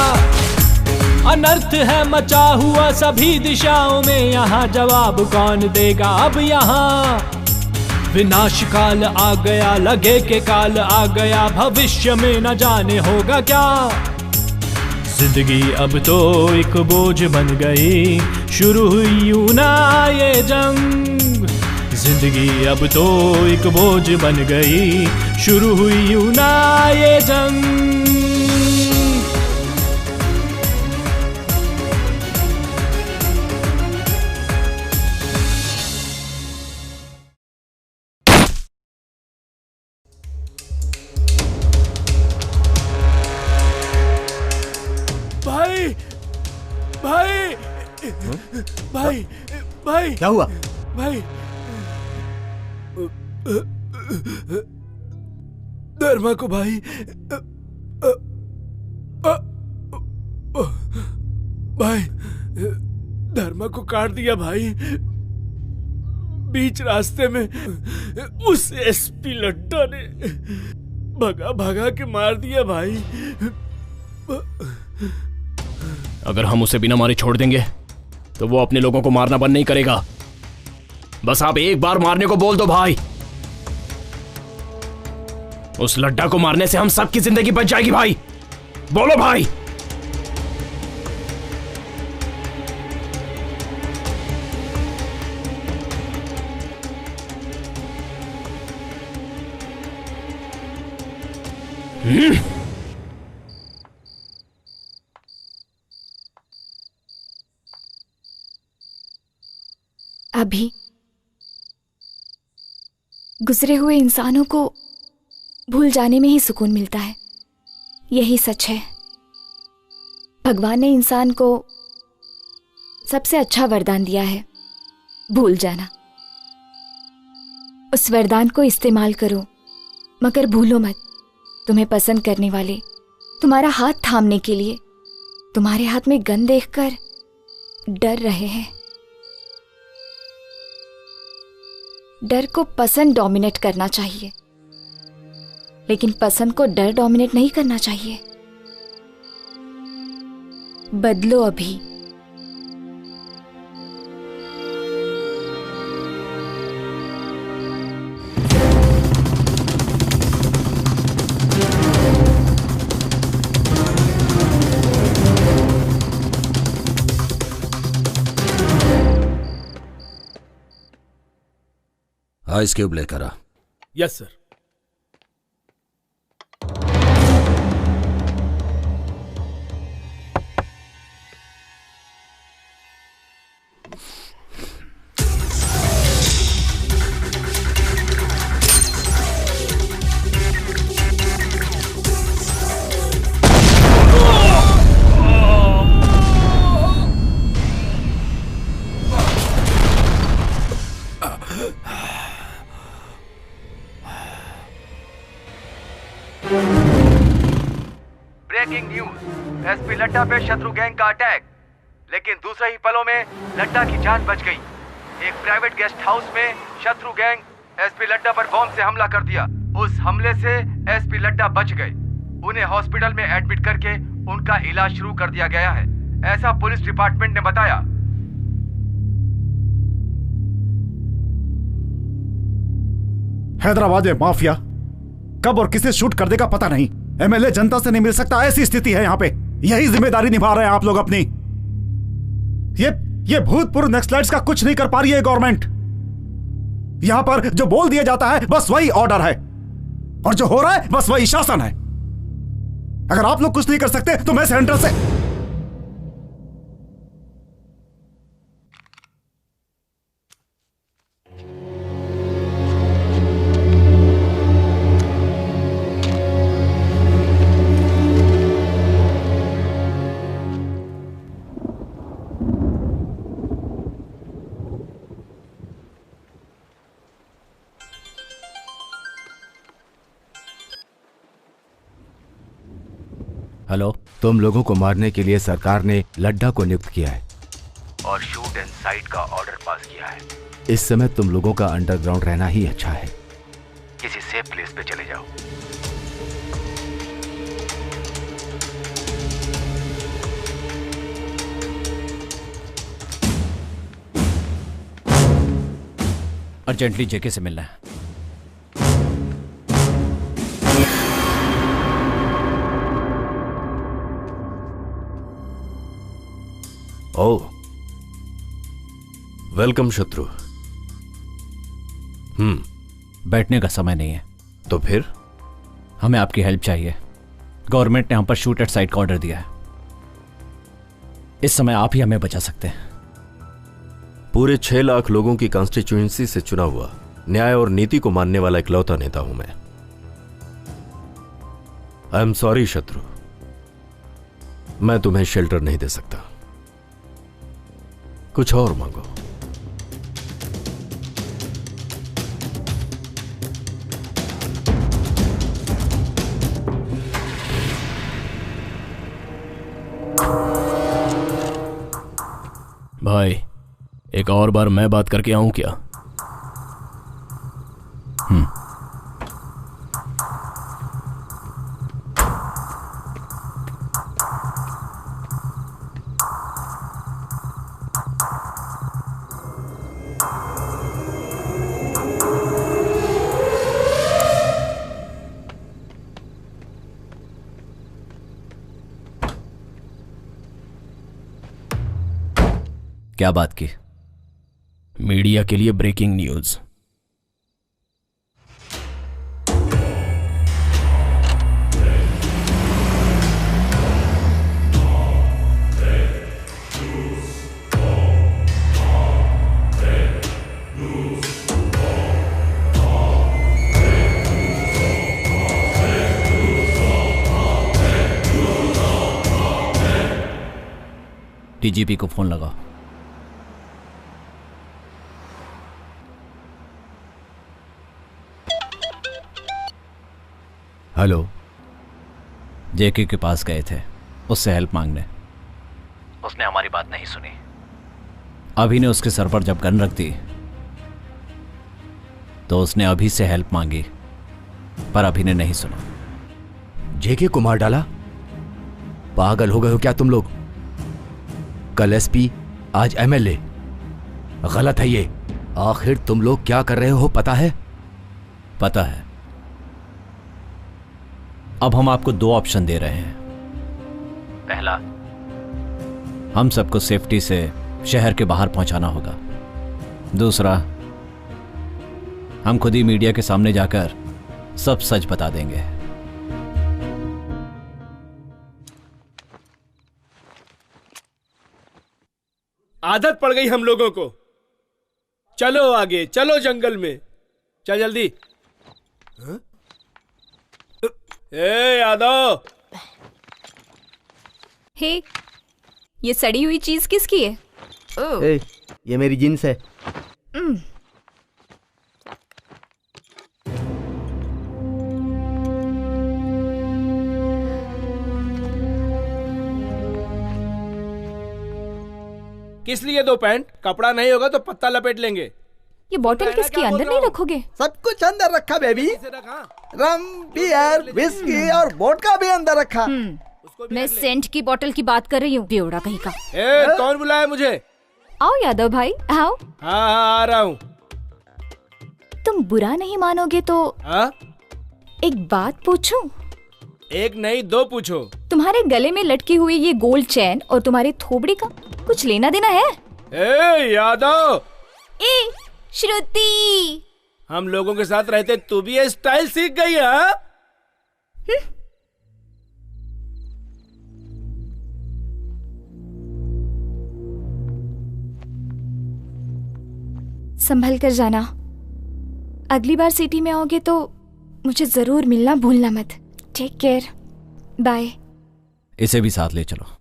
अनर्थ है मचा हुआ सभी दिशाओं में, यहाँ जवाब कौन देगा अब यहाँ। विनाश काल आ गया, लगे के काल आ गया, भविष्य में न जाने होगा क्या। जिंदगी अब तो एक बोझ बन गई, शुरू हुई यूं ना ये जंग। जिंदगी अब तो एक बोझ बन गई, शुरू हुई यूं ना ये जंग। भाई भाई भाई क्या हुआ भाई? धर्मा को भाई भाई धर्मा को काट दिया भाई, बीच रास्ते में उस एसपी लड्डा ने भगा भगा के मार दिया भाई। अगर हम उसे बिना मारे छोड़ देंगे तो वो अपने लोगों को मारना बंद नहीं करेगा। बस आप एक बार मारने को बोल दो भाई, उस लड्डा को मारने से हम सबकी जिंदगी बच जाएगी भाई। बोलो भाई। अभी गुजरे हुए इंसानों को भूल जाने में ही सुकून मिलता है, यही सच है। भगवान ने इंसान को सबसे अच्छा वरदान दिया है, भूल जाना। उस वरदान को इस्तेमाल करो, मगर भूलो मत, तुम्हें पसंद करने वाले तुम्हारा हाथ थामने के लिए तुम्हारे हाथ में गन देखकर डर रहे हैं। डर को पसंद डोमिनेट करना चाहिए, लेकिन पसंद को डर डोमिनेट नहीं करना चाहिए। बदलो अभी। आइस क्यूब लेकर आ। Yes sir. Breaking news, SP Ladda पे शत्रु गैंग का अटैक, लेकिन दूसरे ही पलों में लड्डा की जान बच गई। एक प्राइवेट गेस्ट हाउस में शत्रु गैंग एसपी लड्डा पर बॉम्ब से हमला कर दिया। उस हमले से एसपी लड्डा बच गए। उन्हें हॉस्पिटल में एडमिट करके उनका इलाज शुरू कर दिया गया है, ऐसा पुलिस डिपार्टमेंट ने बताया। हैदराबाद में माफिया कब और किसे शूट कर देगा पता नहीं। एमएलए जनता से नहीं मिल सकता, ऐसी स्थिति है यहाँ पे। यही जिम्मेदारी निभा रहे हैं आप लोग अपनी। ये भूतपूर्व नक्सलाइट्स का कुछ नहीं कर पा रही है गवर्नमेंट। यहां पर जो बोल दिया जाता है बस वही ऑर्डर है, और जो हो रहा है बस वही शासन है। अगर आप लोग कुछ नहीं कर सकते तो मैं सेंटर से हेलो, तुम लोगों को मारने के लिए सरकार ने लड्डा को नियुक्त किया है। और शूट एंड साइट का ऑर्डर पास किया है। इस समय तुम लोगों का अंडरग्राउंड रहना ही अच्छा है। किसी सेफ प्लेस पे चले जाओ। अर्जेंटली जेके से मिलना है। ओह, वेलकम शत्रु। बैठने का समय नहीं है। तो फिर? हमें आपकी हेल्प चाहिए। गवर्नमेंट ने हम पर शूट एट साइट का ऑर्डर दिया है। इस समय आप ही हमें बचा सकते हैं। पूरे 6 लाख लोगों की कॉन्स्टिट्यूएंसी से चुना हुआ, न्याय और नीति को मानने वाला इकलौता नेता हूं मैं। आई एम सॉरी शत्रु, मैं तुम्हें शेल्टर नहीं दे सकता। कुछ और मांगो। भाई, एक और बार मैं बात करके आऊं क्या? क्या बात की? मीडिया के लिए ब्रेकिंग न्यूज। डीजीपी को फोन लगाओ। हेलो। जेके के पास गए थे उससे हेल्प मांगने। उसने हमारी बात नहीं सुनी। अभी ने उसके सर पर जब गन रख दी तो उसने अभी से हेल्प मांगी, पर अभी ने नहीं सुना। जेके को मार डाला? पागल हो गए हो क्या तुम लोग? कल एसपी, आज एमएलए। गलत है ये। आखिर तुम लोग क्या कर रहे हो पता है? पता है। अब हम आपको 2 ऑप्शन दे रहे हैं। पहला, हम सबको सेफ्टी से शहर के बाहर पहुंचाना होगा। दूसरा, हम खुद ही मीडिया के सामने जाकर सब सच बता देंगे। आदत पड़ गई हम लोगों को। चलो आगे, चलो जंगल में। चल जल्दी। हाँ? ए यादव। हे, ये सड़ी हुई चीज किसकी है? ए, ये मेरी जींस है। किस लिए 2 पैंट? कपड़ा नहीं होगा तो पत्ता लपेट लेंगे। ये बोतल किसकी? अंदर नहीं रखोगे? सब कुछ अंदर रखा बेबी। रम, बियर, विस्की और वोडका भी अंदर रखा। मैं सेंट की बोतल की बात कर रही हूँ, बेवड़ा कहीं का। कौन बुलाया मुझे? आओ यादव भाई, आओ। हाँ, आ रहा हूँ। तुम बुरा नहीं मानोगे तो एक बात पूछूं? एक नहीं 2 पूछो। तुम्हारे गले में लटकी हुई ये गोल्ड चैन और तुम्हारे थोबड़ी का कुछ लेना देना है? ए यादव। ए श्रुति, हम लोगों के साथ रहते तू भी ये स्टाइल सीख गई है? संभल कर जाना। अगली बार सिटी में आओगे तो मुझे जरूर मिलना भूलना मत। Take care, bye. इसे भी साथ ले चलो।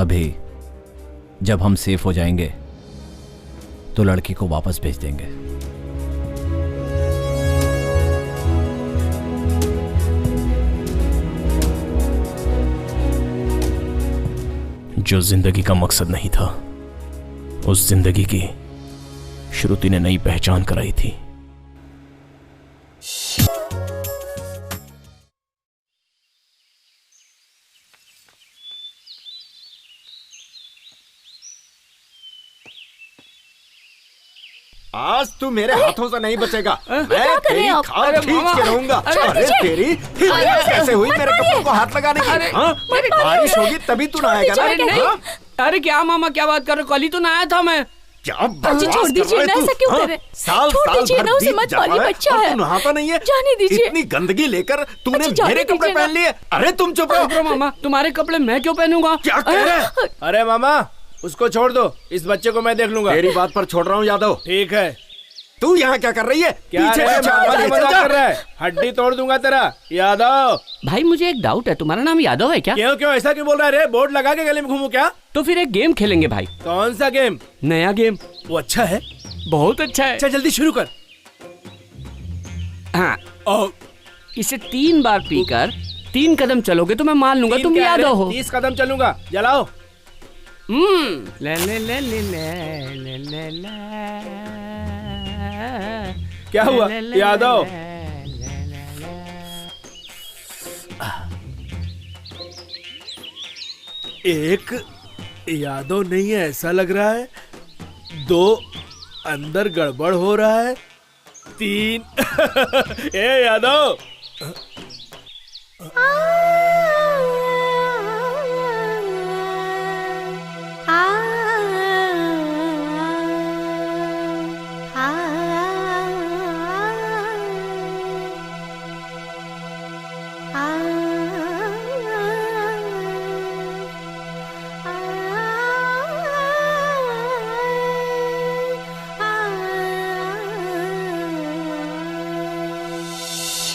अभी जब हम सेफ हो जाएंगे तो लड़की को वापस भेज देंगे। जो जिंदगी का मकसद नहीं था, उस जिंदगी की श्रुति ने नई पहचान कराई थी। आज तू मेरे हाथों से नहीं बचेगा। मैं क्या कर रहे तेरी हैं आप? खाल अरे खींच मामा, के रहूंगा। अरे अरे दीजिए। तेरी हिम्मत कैसे हुई मेरे कपड़ों को हाथ लगाने की? हाँ? बारिश होगी तभी तू नहाएगा ना? अरे नहीं, हाँ? अरे क्या मामा क्या बात कर रहे हो? कल ही तो नहाया था मैं। क्या अजी छोड़ दीजिए ना, ऐसा क्यों कर रहे हैं? साल छोड़ साल दीजिए भर ना, उसे बीत मत जाता मारिए, है बच्चा और है। तू नहाता नहीं है। जाने दीजिए। इतनी गंदगी लेकर तूने अच्छा, जाने मेरे कपड़े दीजिए ना। पहन लिए। अरे तुम चुप रहो। मामा तुम्हारे कपड़े मैं क्यों पहनूंगा? क्या कह रहे हैं? अरे मामा उसको छोड़ दो, इस बच्चे को मैं देख लूंगा। तेरी बात पर छोड़ रहा हूँ यादव। ठीक है। तू यहाँ क्या कर रही है? क्या पीछे रे, पीछे मामा चल मजाक जा। कर रहा है? हड्डी तोड़ दूंगा तेरा यादव। भाई मुझे एक डाउट है, तुम्हारा नाम यादव है क्या? क्यों क्यों ऐसा क्यों बोल रहा है रे? बोर्ड लगा के गले में घूमू क्या? तो फिर एक गेम खेलेंगे भाई। कौन सा गेम? नया गेम। वो अच्छा है? बहुत अच्छा है। अच्छा जल्दी शुरू कर। हाँ, इसे 3 बार पीकर 3 कदम चलोगे तो मैं मान लूंगा तुम यादव हो। 30 कदम चलूंगा। जलाओ। ले ले ले ले ले ले ले। क्या हुआ यादव? एक यादव नहीं है ऐसा लग रहा है। 2 अंदर गड़बड़ हो रहा है। 3 ए यादव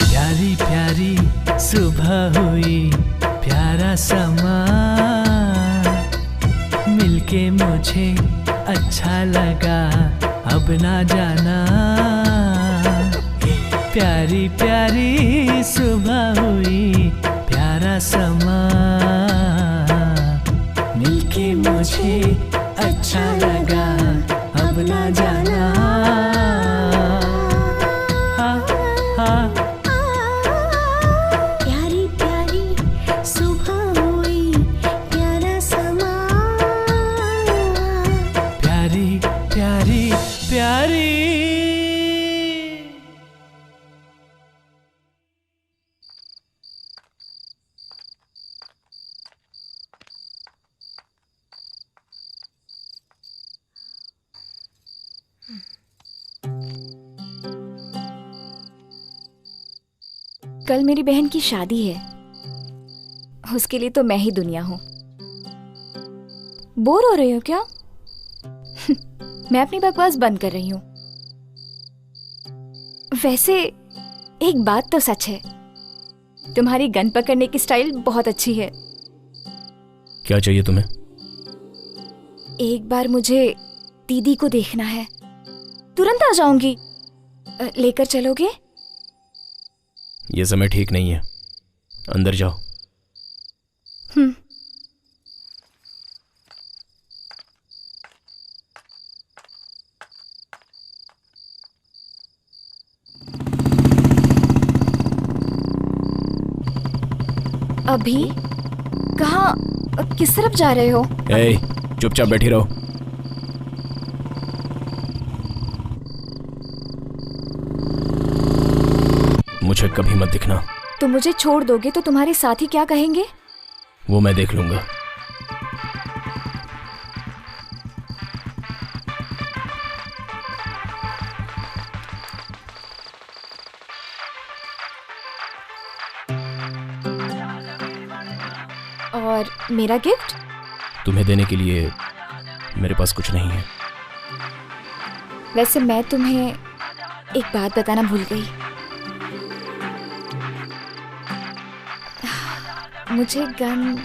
प्यारी प्यारी सुबह हुई, प्यारा समा मिलके मुझे अच्छा लगा, अब ना जाना। प्यारी प्यारी सुबह हुई, प्यारा समा मिलके मुझे अच्छा लगा, अब ना जाना। हाँ हाँ प्यारी प्यारी सुबह हुई, प्यारा समा। प्यारी प्यारी प्यारी। कल मेरी बहन की शादी है, उसके लिए तो मैं ही दुनिया हूँ। बोर हो रही हो क्या? मैं अपनी बकवास बंद कर रही हूँ। वैसे एक बात तो सच है, तुम्हारी गन पकड़ने की स्टाइल बहुत अच्छी है। क्या चाहिए तुम्हें? एक बार मुझे दीदी को देखना है, तुरंत आ जाऊंगी। लेकर चलोगे? ये समय ठीक नहीं है, अंदर जाओ। अभी कहाँ, किस तरफ जा रहे हो? ए, चुपचाप बैठी रहो। मुझे कभी मत दिखना। तुम मुझे छोड़ दोगे तो तुम्हारे साथी क्या कहेंगे? वो मैं देख लूंगा। और मेरा गिफ्ट? तुम्हें देने के लिए मेरे पास कुछ नहीं है। वैसे मैं तुम्हें एक बात बताना भूल गई। मुझे गन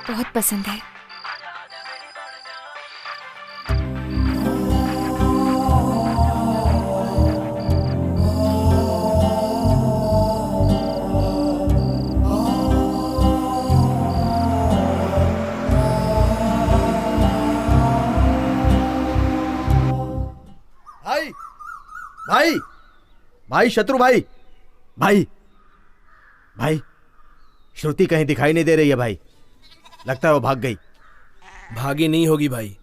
बहुत पसंद है। भाई भाई भाई शत्रु भाई भाई भाई श्रुति कहीं दिखाई नहीं दे रही है भाई। लगता है वो भाग गई। भागी नहीं होगी भाई,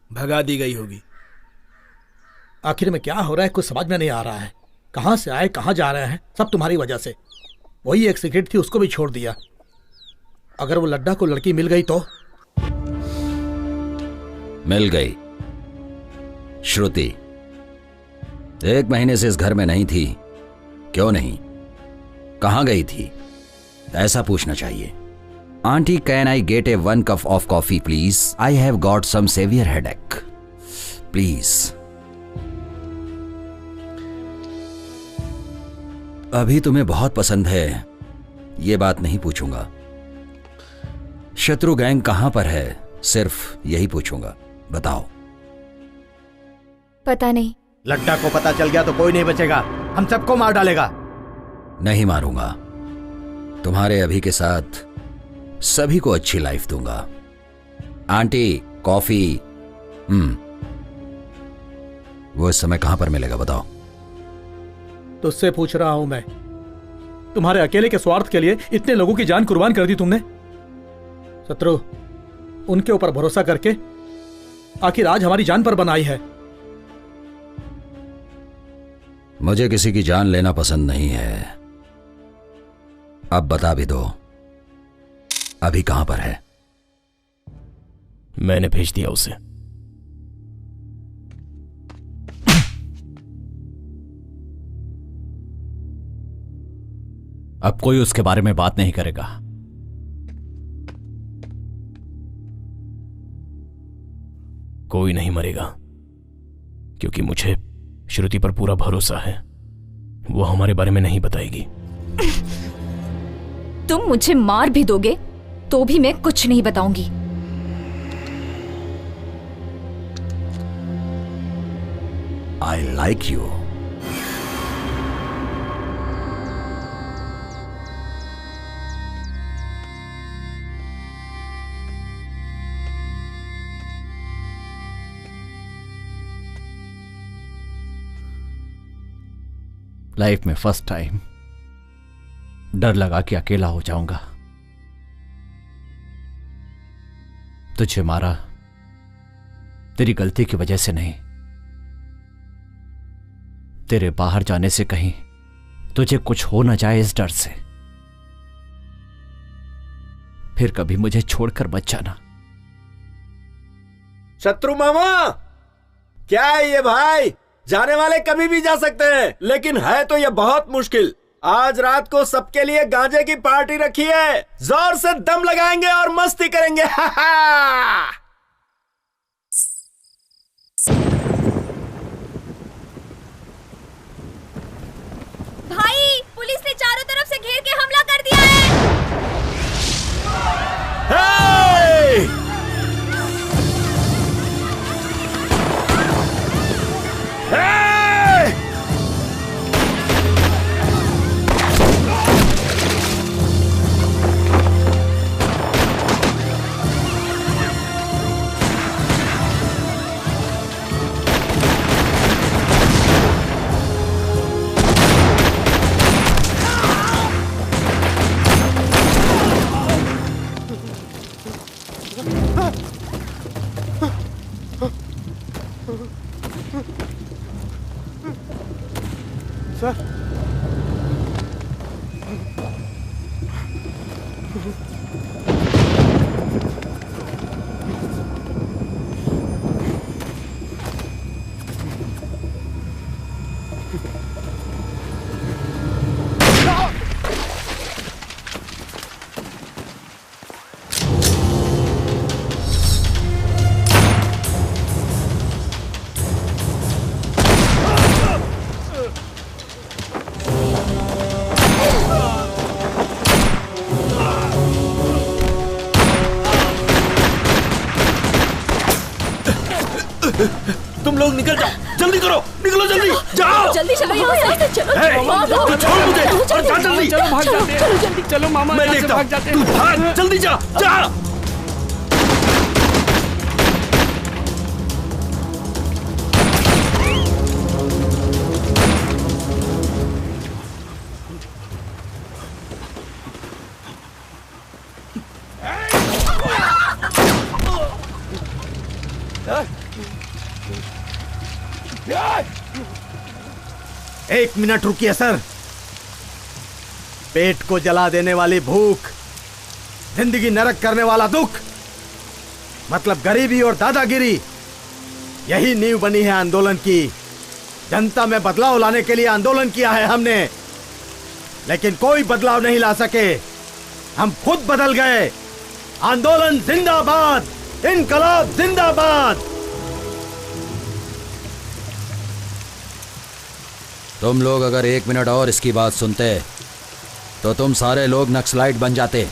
भगा दी गई होगी। आखिर में क्या हो रहा है कुछ समझ में नहीं आ रहा है। कहां से आए कहां जा रहे हैं, सब तुम्हारी वजह से। वही एक सिगरेट थी, उसको भी छोड़ दिया। अगर वो लड्डा को लड़की मिल गई तो? मिल गई। श्रुति 1 महीने से इस घर में नहीं थी। क्यों नहीं, कहां गई थी, ऐसा पूछना चाहिए। Aunty, can I get a 1 cup of coffee please? I have got some severe headache please. अभी तुम्हें बहुत पसंद है, ये बात नहीं पूछूंगा। शत्रु गैंग कहां पर है, सिर्फ यही पूछूंगा। बताओ। पता नहीं। लड्डा को पता चल गया तो कोई नहीं बचेगा, हम सबको मार डालेगा। नहीं मारूंगा, तुम्हारे अभी के साथ सभी को अच्छी लाइफ दूंगा। Aunty coffee. वो इस समय कहां पर मिलेगा बताओ। तुझसे पूछ रहा हूं मैं। तुम्हारे अकेले के स्वार्थ के लिए इतने लोगों की जान कुर्बान कर दी तुमने। शत्रु, उनके ऊपर भरोसा करके आखिर आज हमारी जान पर बनाई है। मुझे किसी की जान लेना पसंद नहीं है। अब बता भी दो, अभी कहां पर है? मैंने भेज दिया उसे। अब कोई उसके बारे में बात नहीं करेगा। कोई नहीं मरेगा, क्योंकि मुझे श्रुति पर पूरा भरोसा है। वो हमारे बारे में नहीं बताएगी। तुम मुझे मार भी दोगे तो भी मैं कुछ नहीं बताऊंगी। I like you. लाइफ में फर्स्ट टाइम डर लगा कि अकेला हो जाऊंगा। तुझे मारा तेरी गलती की वजह से नहीं, तेरे बाहर जाने से कहीं तुझे कुछ हो ना जाए इस डर से। फिर कभी मुझे छोड़कर मत जाना। शत्रु मामा, क्या है ये भाई? जाने वाले कभी भी जा सकते हैं, लेकिन है तो ये बहुत मुश्किल। आज रात को सबके लिए गांजे की पार्टी रखी है। जोर से दम लगाएंगे और मस्ती करेंगे। हा हा। भाई, पुलिस ने चारों तरफ से घेर के हमला कर दिया है। hey! सर, तुम लोग निकल जाओ, जल्दी करो, निकलो जल्दी, जाओ जल्दी चलो यहाँ से, चलो ए, तू छोड़ मुझे और जा जल्दी, चलो भाग जाते हैं, चलो जल्दी, चलो मामा मैं यहाँ से देखता हूँ, भाग जाते तू हैं। भाग, जल्दी जा, जा। एक मिनट रुकिए सर। पेट को जला देने वाली भूख, जिंदगी नरक करने वाला दुख, मतलब गरीबी और दादागिरी, यही नींव बनी है आंदोलन की। जनता में बदलाव लाने के लिए आंदोलन किया है हमने, लेकिन कोई बदलाव नहीं ला सके। हम खुद बदल गए। आंदोलन जिंदाबाद, इनकलाब जिंदाबाद। तुम लोग अगर 1 मिनट और इसकी बात सुनते तो तुम सारे लोग नक्सलाइट बन जाते।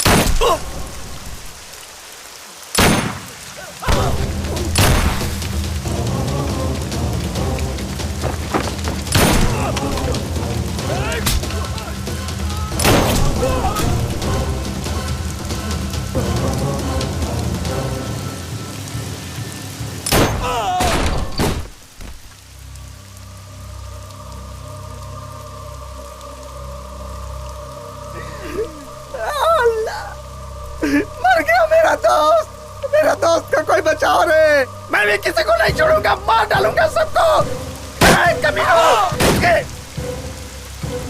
मर गया मेरा दोस्त का कोई बचाओ रे। मैं भी किसी को नहीं छोड़ूंगा, मार डालूंगा सबको।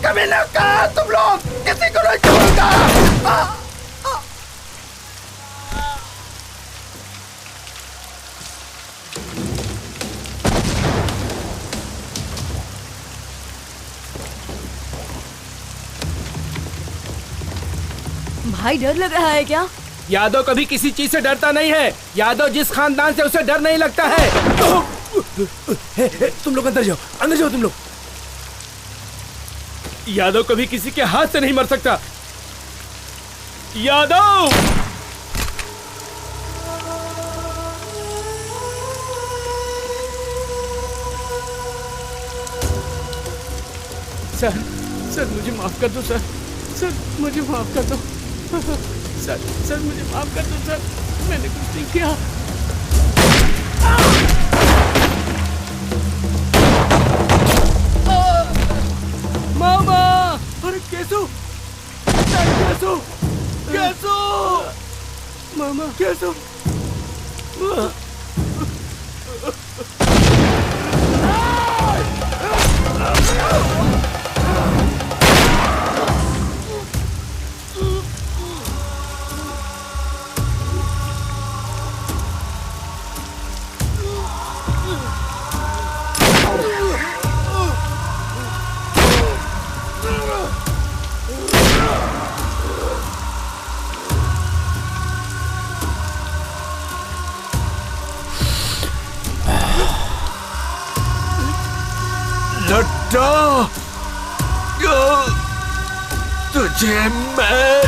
कमीनों का तुम लोग, किसी को नहीं छोड़ूंगा। भाई डर लग रहा है क्या? यादव कभी किसी चीज से डरता नहीं है। यादव जिस खानदान से, उसे डर नहीं लगता है। तुम लोग अंदर जाओ तुम लोग। यादव कभी किसी के हाथ से नहीं मर सकता। यादव सर मुझे माफ कर दो सर मुझे माफ कर दो सर मुझे माफ कर दो सर, मैंने कुछ नहीं किया। मामा, अरे कैसो मामा, कैसो लट्टा, तुझे मैं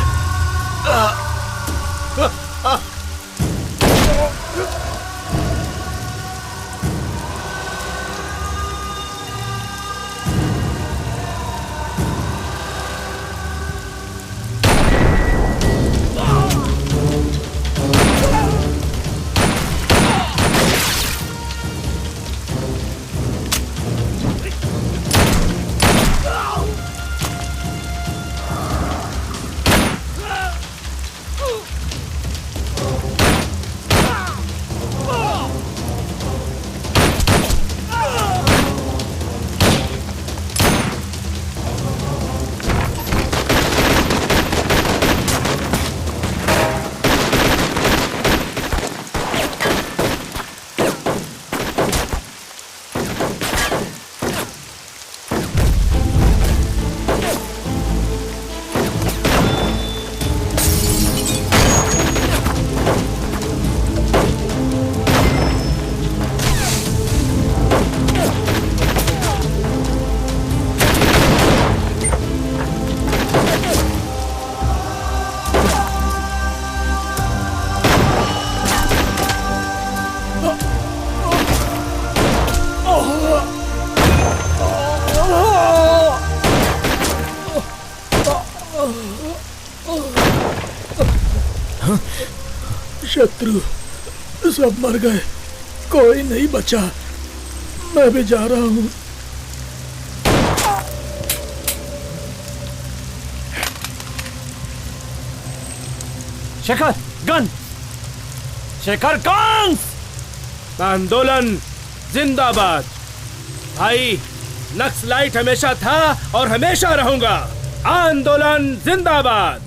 शत्रु सब मर गए, कोई नहीं बचा। मैं भी जा रहा हूँ। Shekhar gun, Shekhar gun. आंदोलन जिंदाबाद। भाई नक्सलाइट हमेशा था और हमेशा रहूंगा। आंदोलन जिंदाबाद,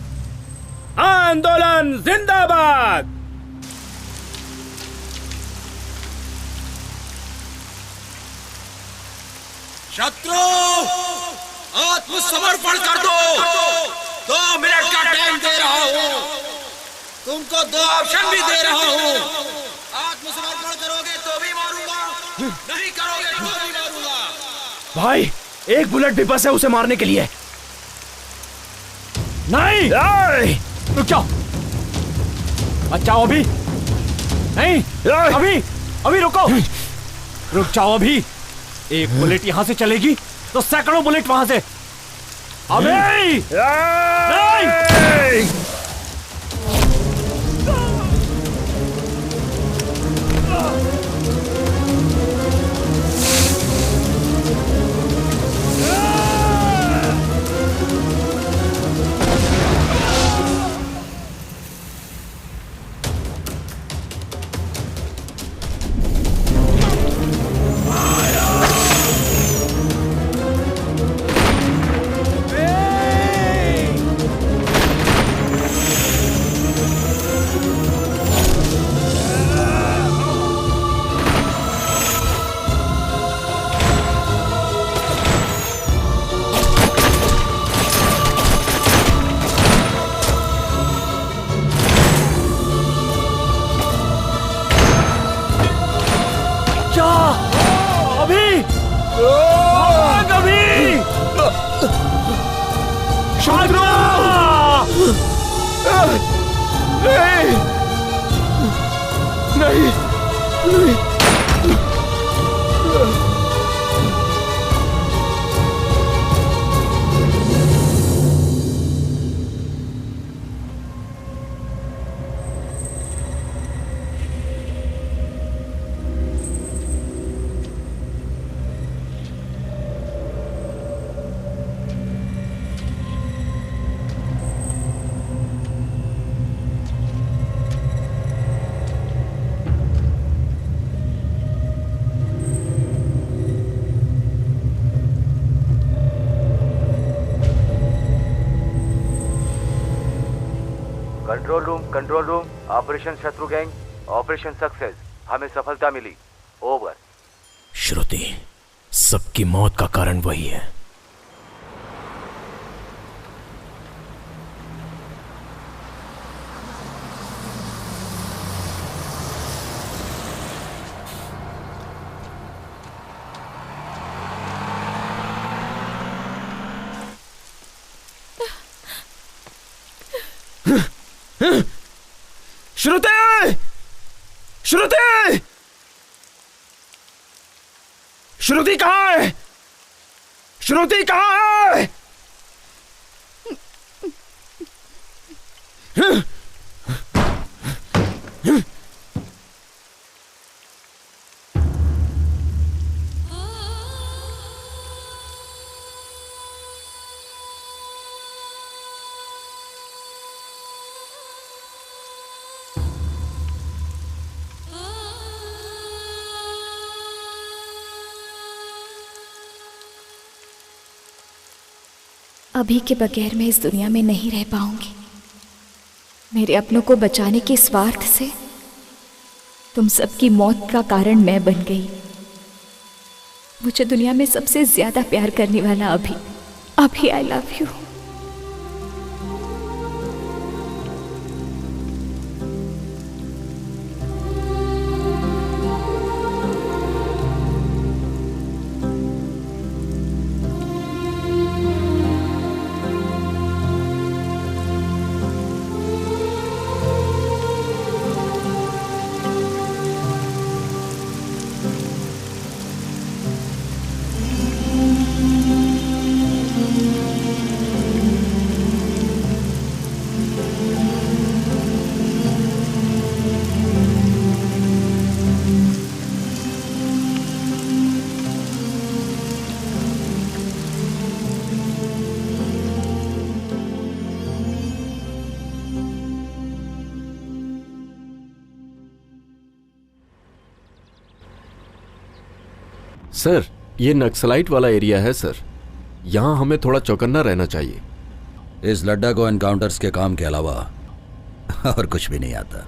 आंदोलन जिंदाबाद। शत्रु आत्मसमर्पण कर दो। 2 मिनट का टाइम दे रहा हूँ, तुमको 2 ऑप्शन भी दे रहा हूँ। आत्मसमर्पण करोगे तो भी मारूंगा, नहीं करोगे तो भी मारूंगा। भाई एक बुलेट भी बस है उसे मारने के लिए। नहीं, रुक जाओ, बचाओ अभी। नहीं, अभी रुको, रुक जाओ अभी। एक बुलेट यहां से चलेगी तो सैकड़ों बुलेट वहां से। अभी नहीं। कंट्रोल रूम, ऑपरेशन शत्रु गैंग, ऑपरेशन सक्सेस। हमें सफलता मिली। ओवर। श्रुति, सबकी मौत का कारण वही है। श्रुति! श्रुति! श्रुति कहाँ है? श्रुति कहाँ है? अभी के बगैर मैं इस दुनिया में नहीं रह पाऊंगी। मेरे अपनों को बचाने के स्वार्थ से तुम सबकी मौत का कारण मैं बन गई। मुझे दुनिया में सबसे ज्यादा प्यार करने वाला अभी आई लव यू। सर ये नक्सलाइट वाला एरिया है सर, यहाँ हमें थोड़ा चौकन्ना रहना चाहिए। इस लड्डा को एनकाउंटर्स के काम के अलावा और कुछ भी नहीं आता।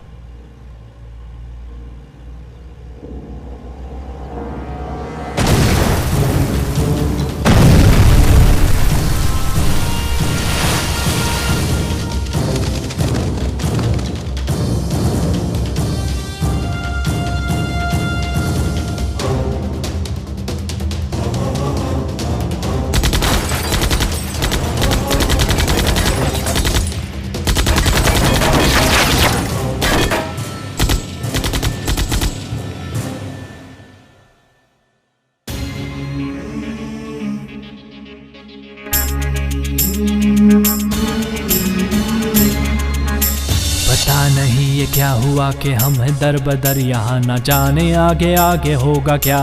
पता नहीं ये क्या हुआ कि हम हैं दर बदर यहाँ, ना जाने आगे आगे होगा क्या।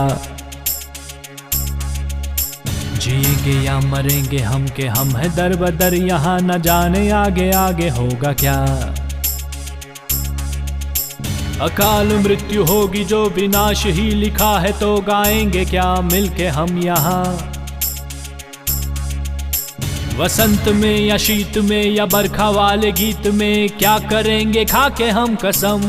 जिएंगे या मरेंगे हम के हम हैं दर बदर यहाँ, ना जाने आगे आगे होगा क्या। अकाल मृत्यु होगी जो विनाश ही लिखा है, तो गाएंगे क्या मिलके हम यहाँ। वसंत में या शीत में या बरखा वाले गीत में, क्या करेंगे खा के हम कसम।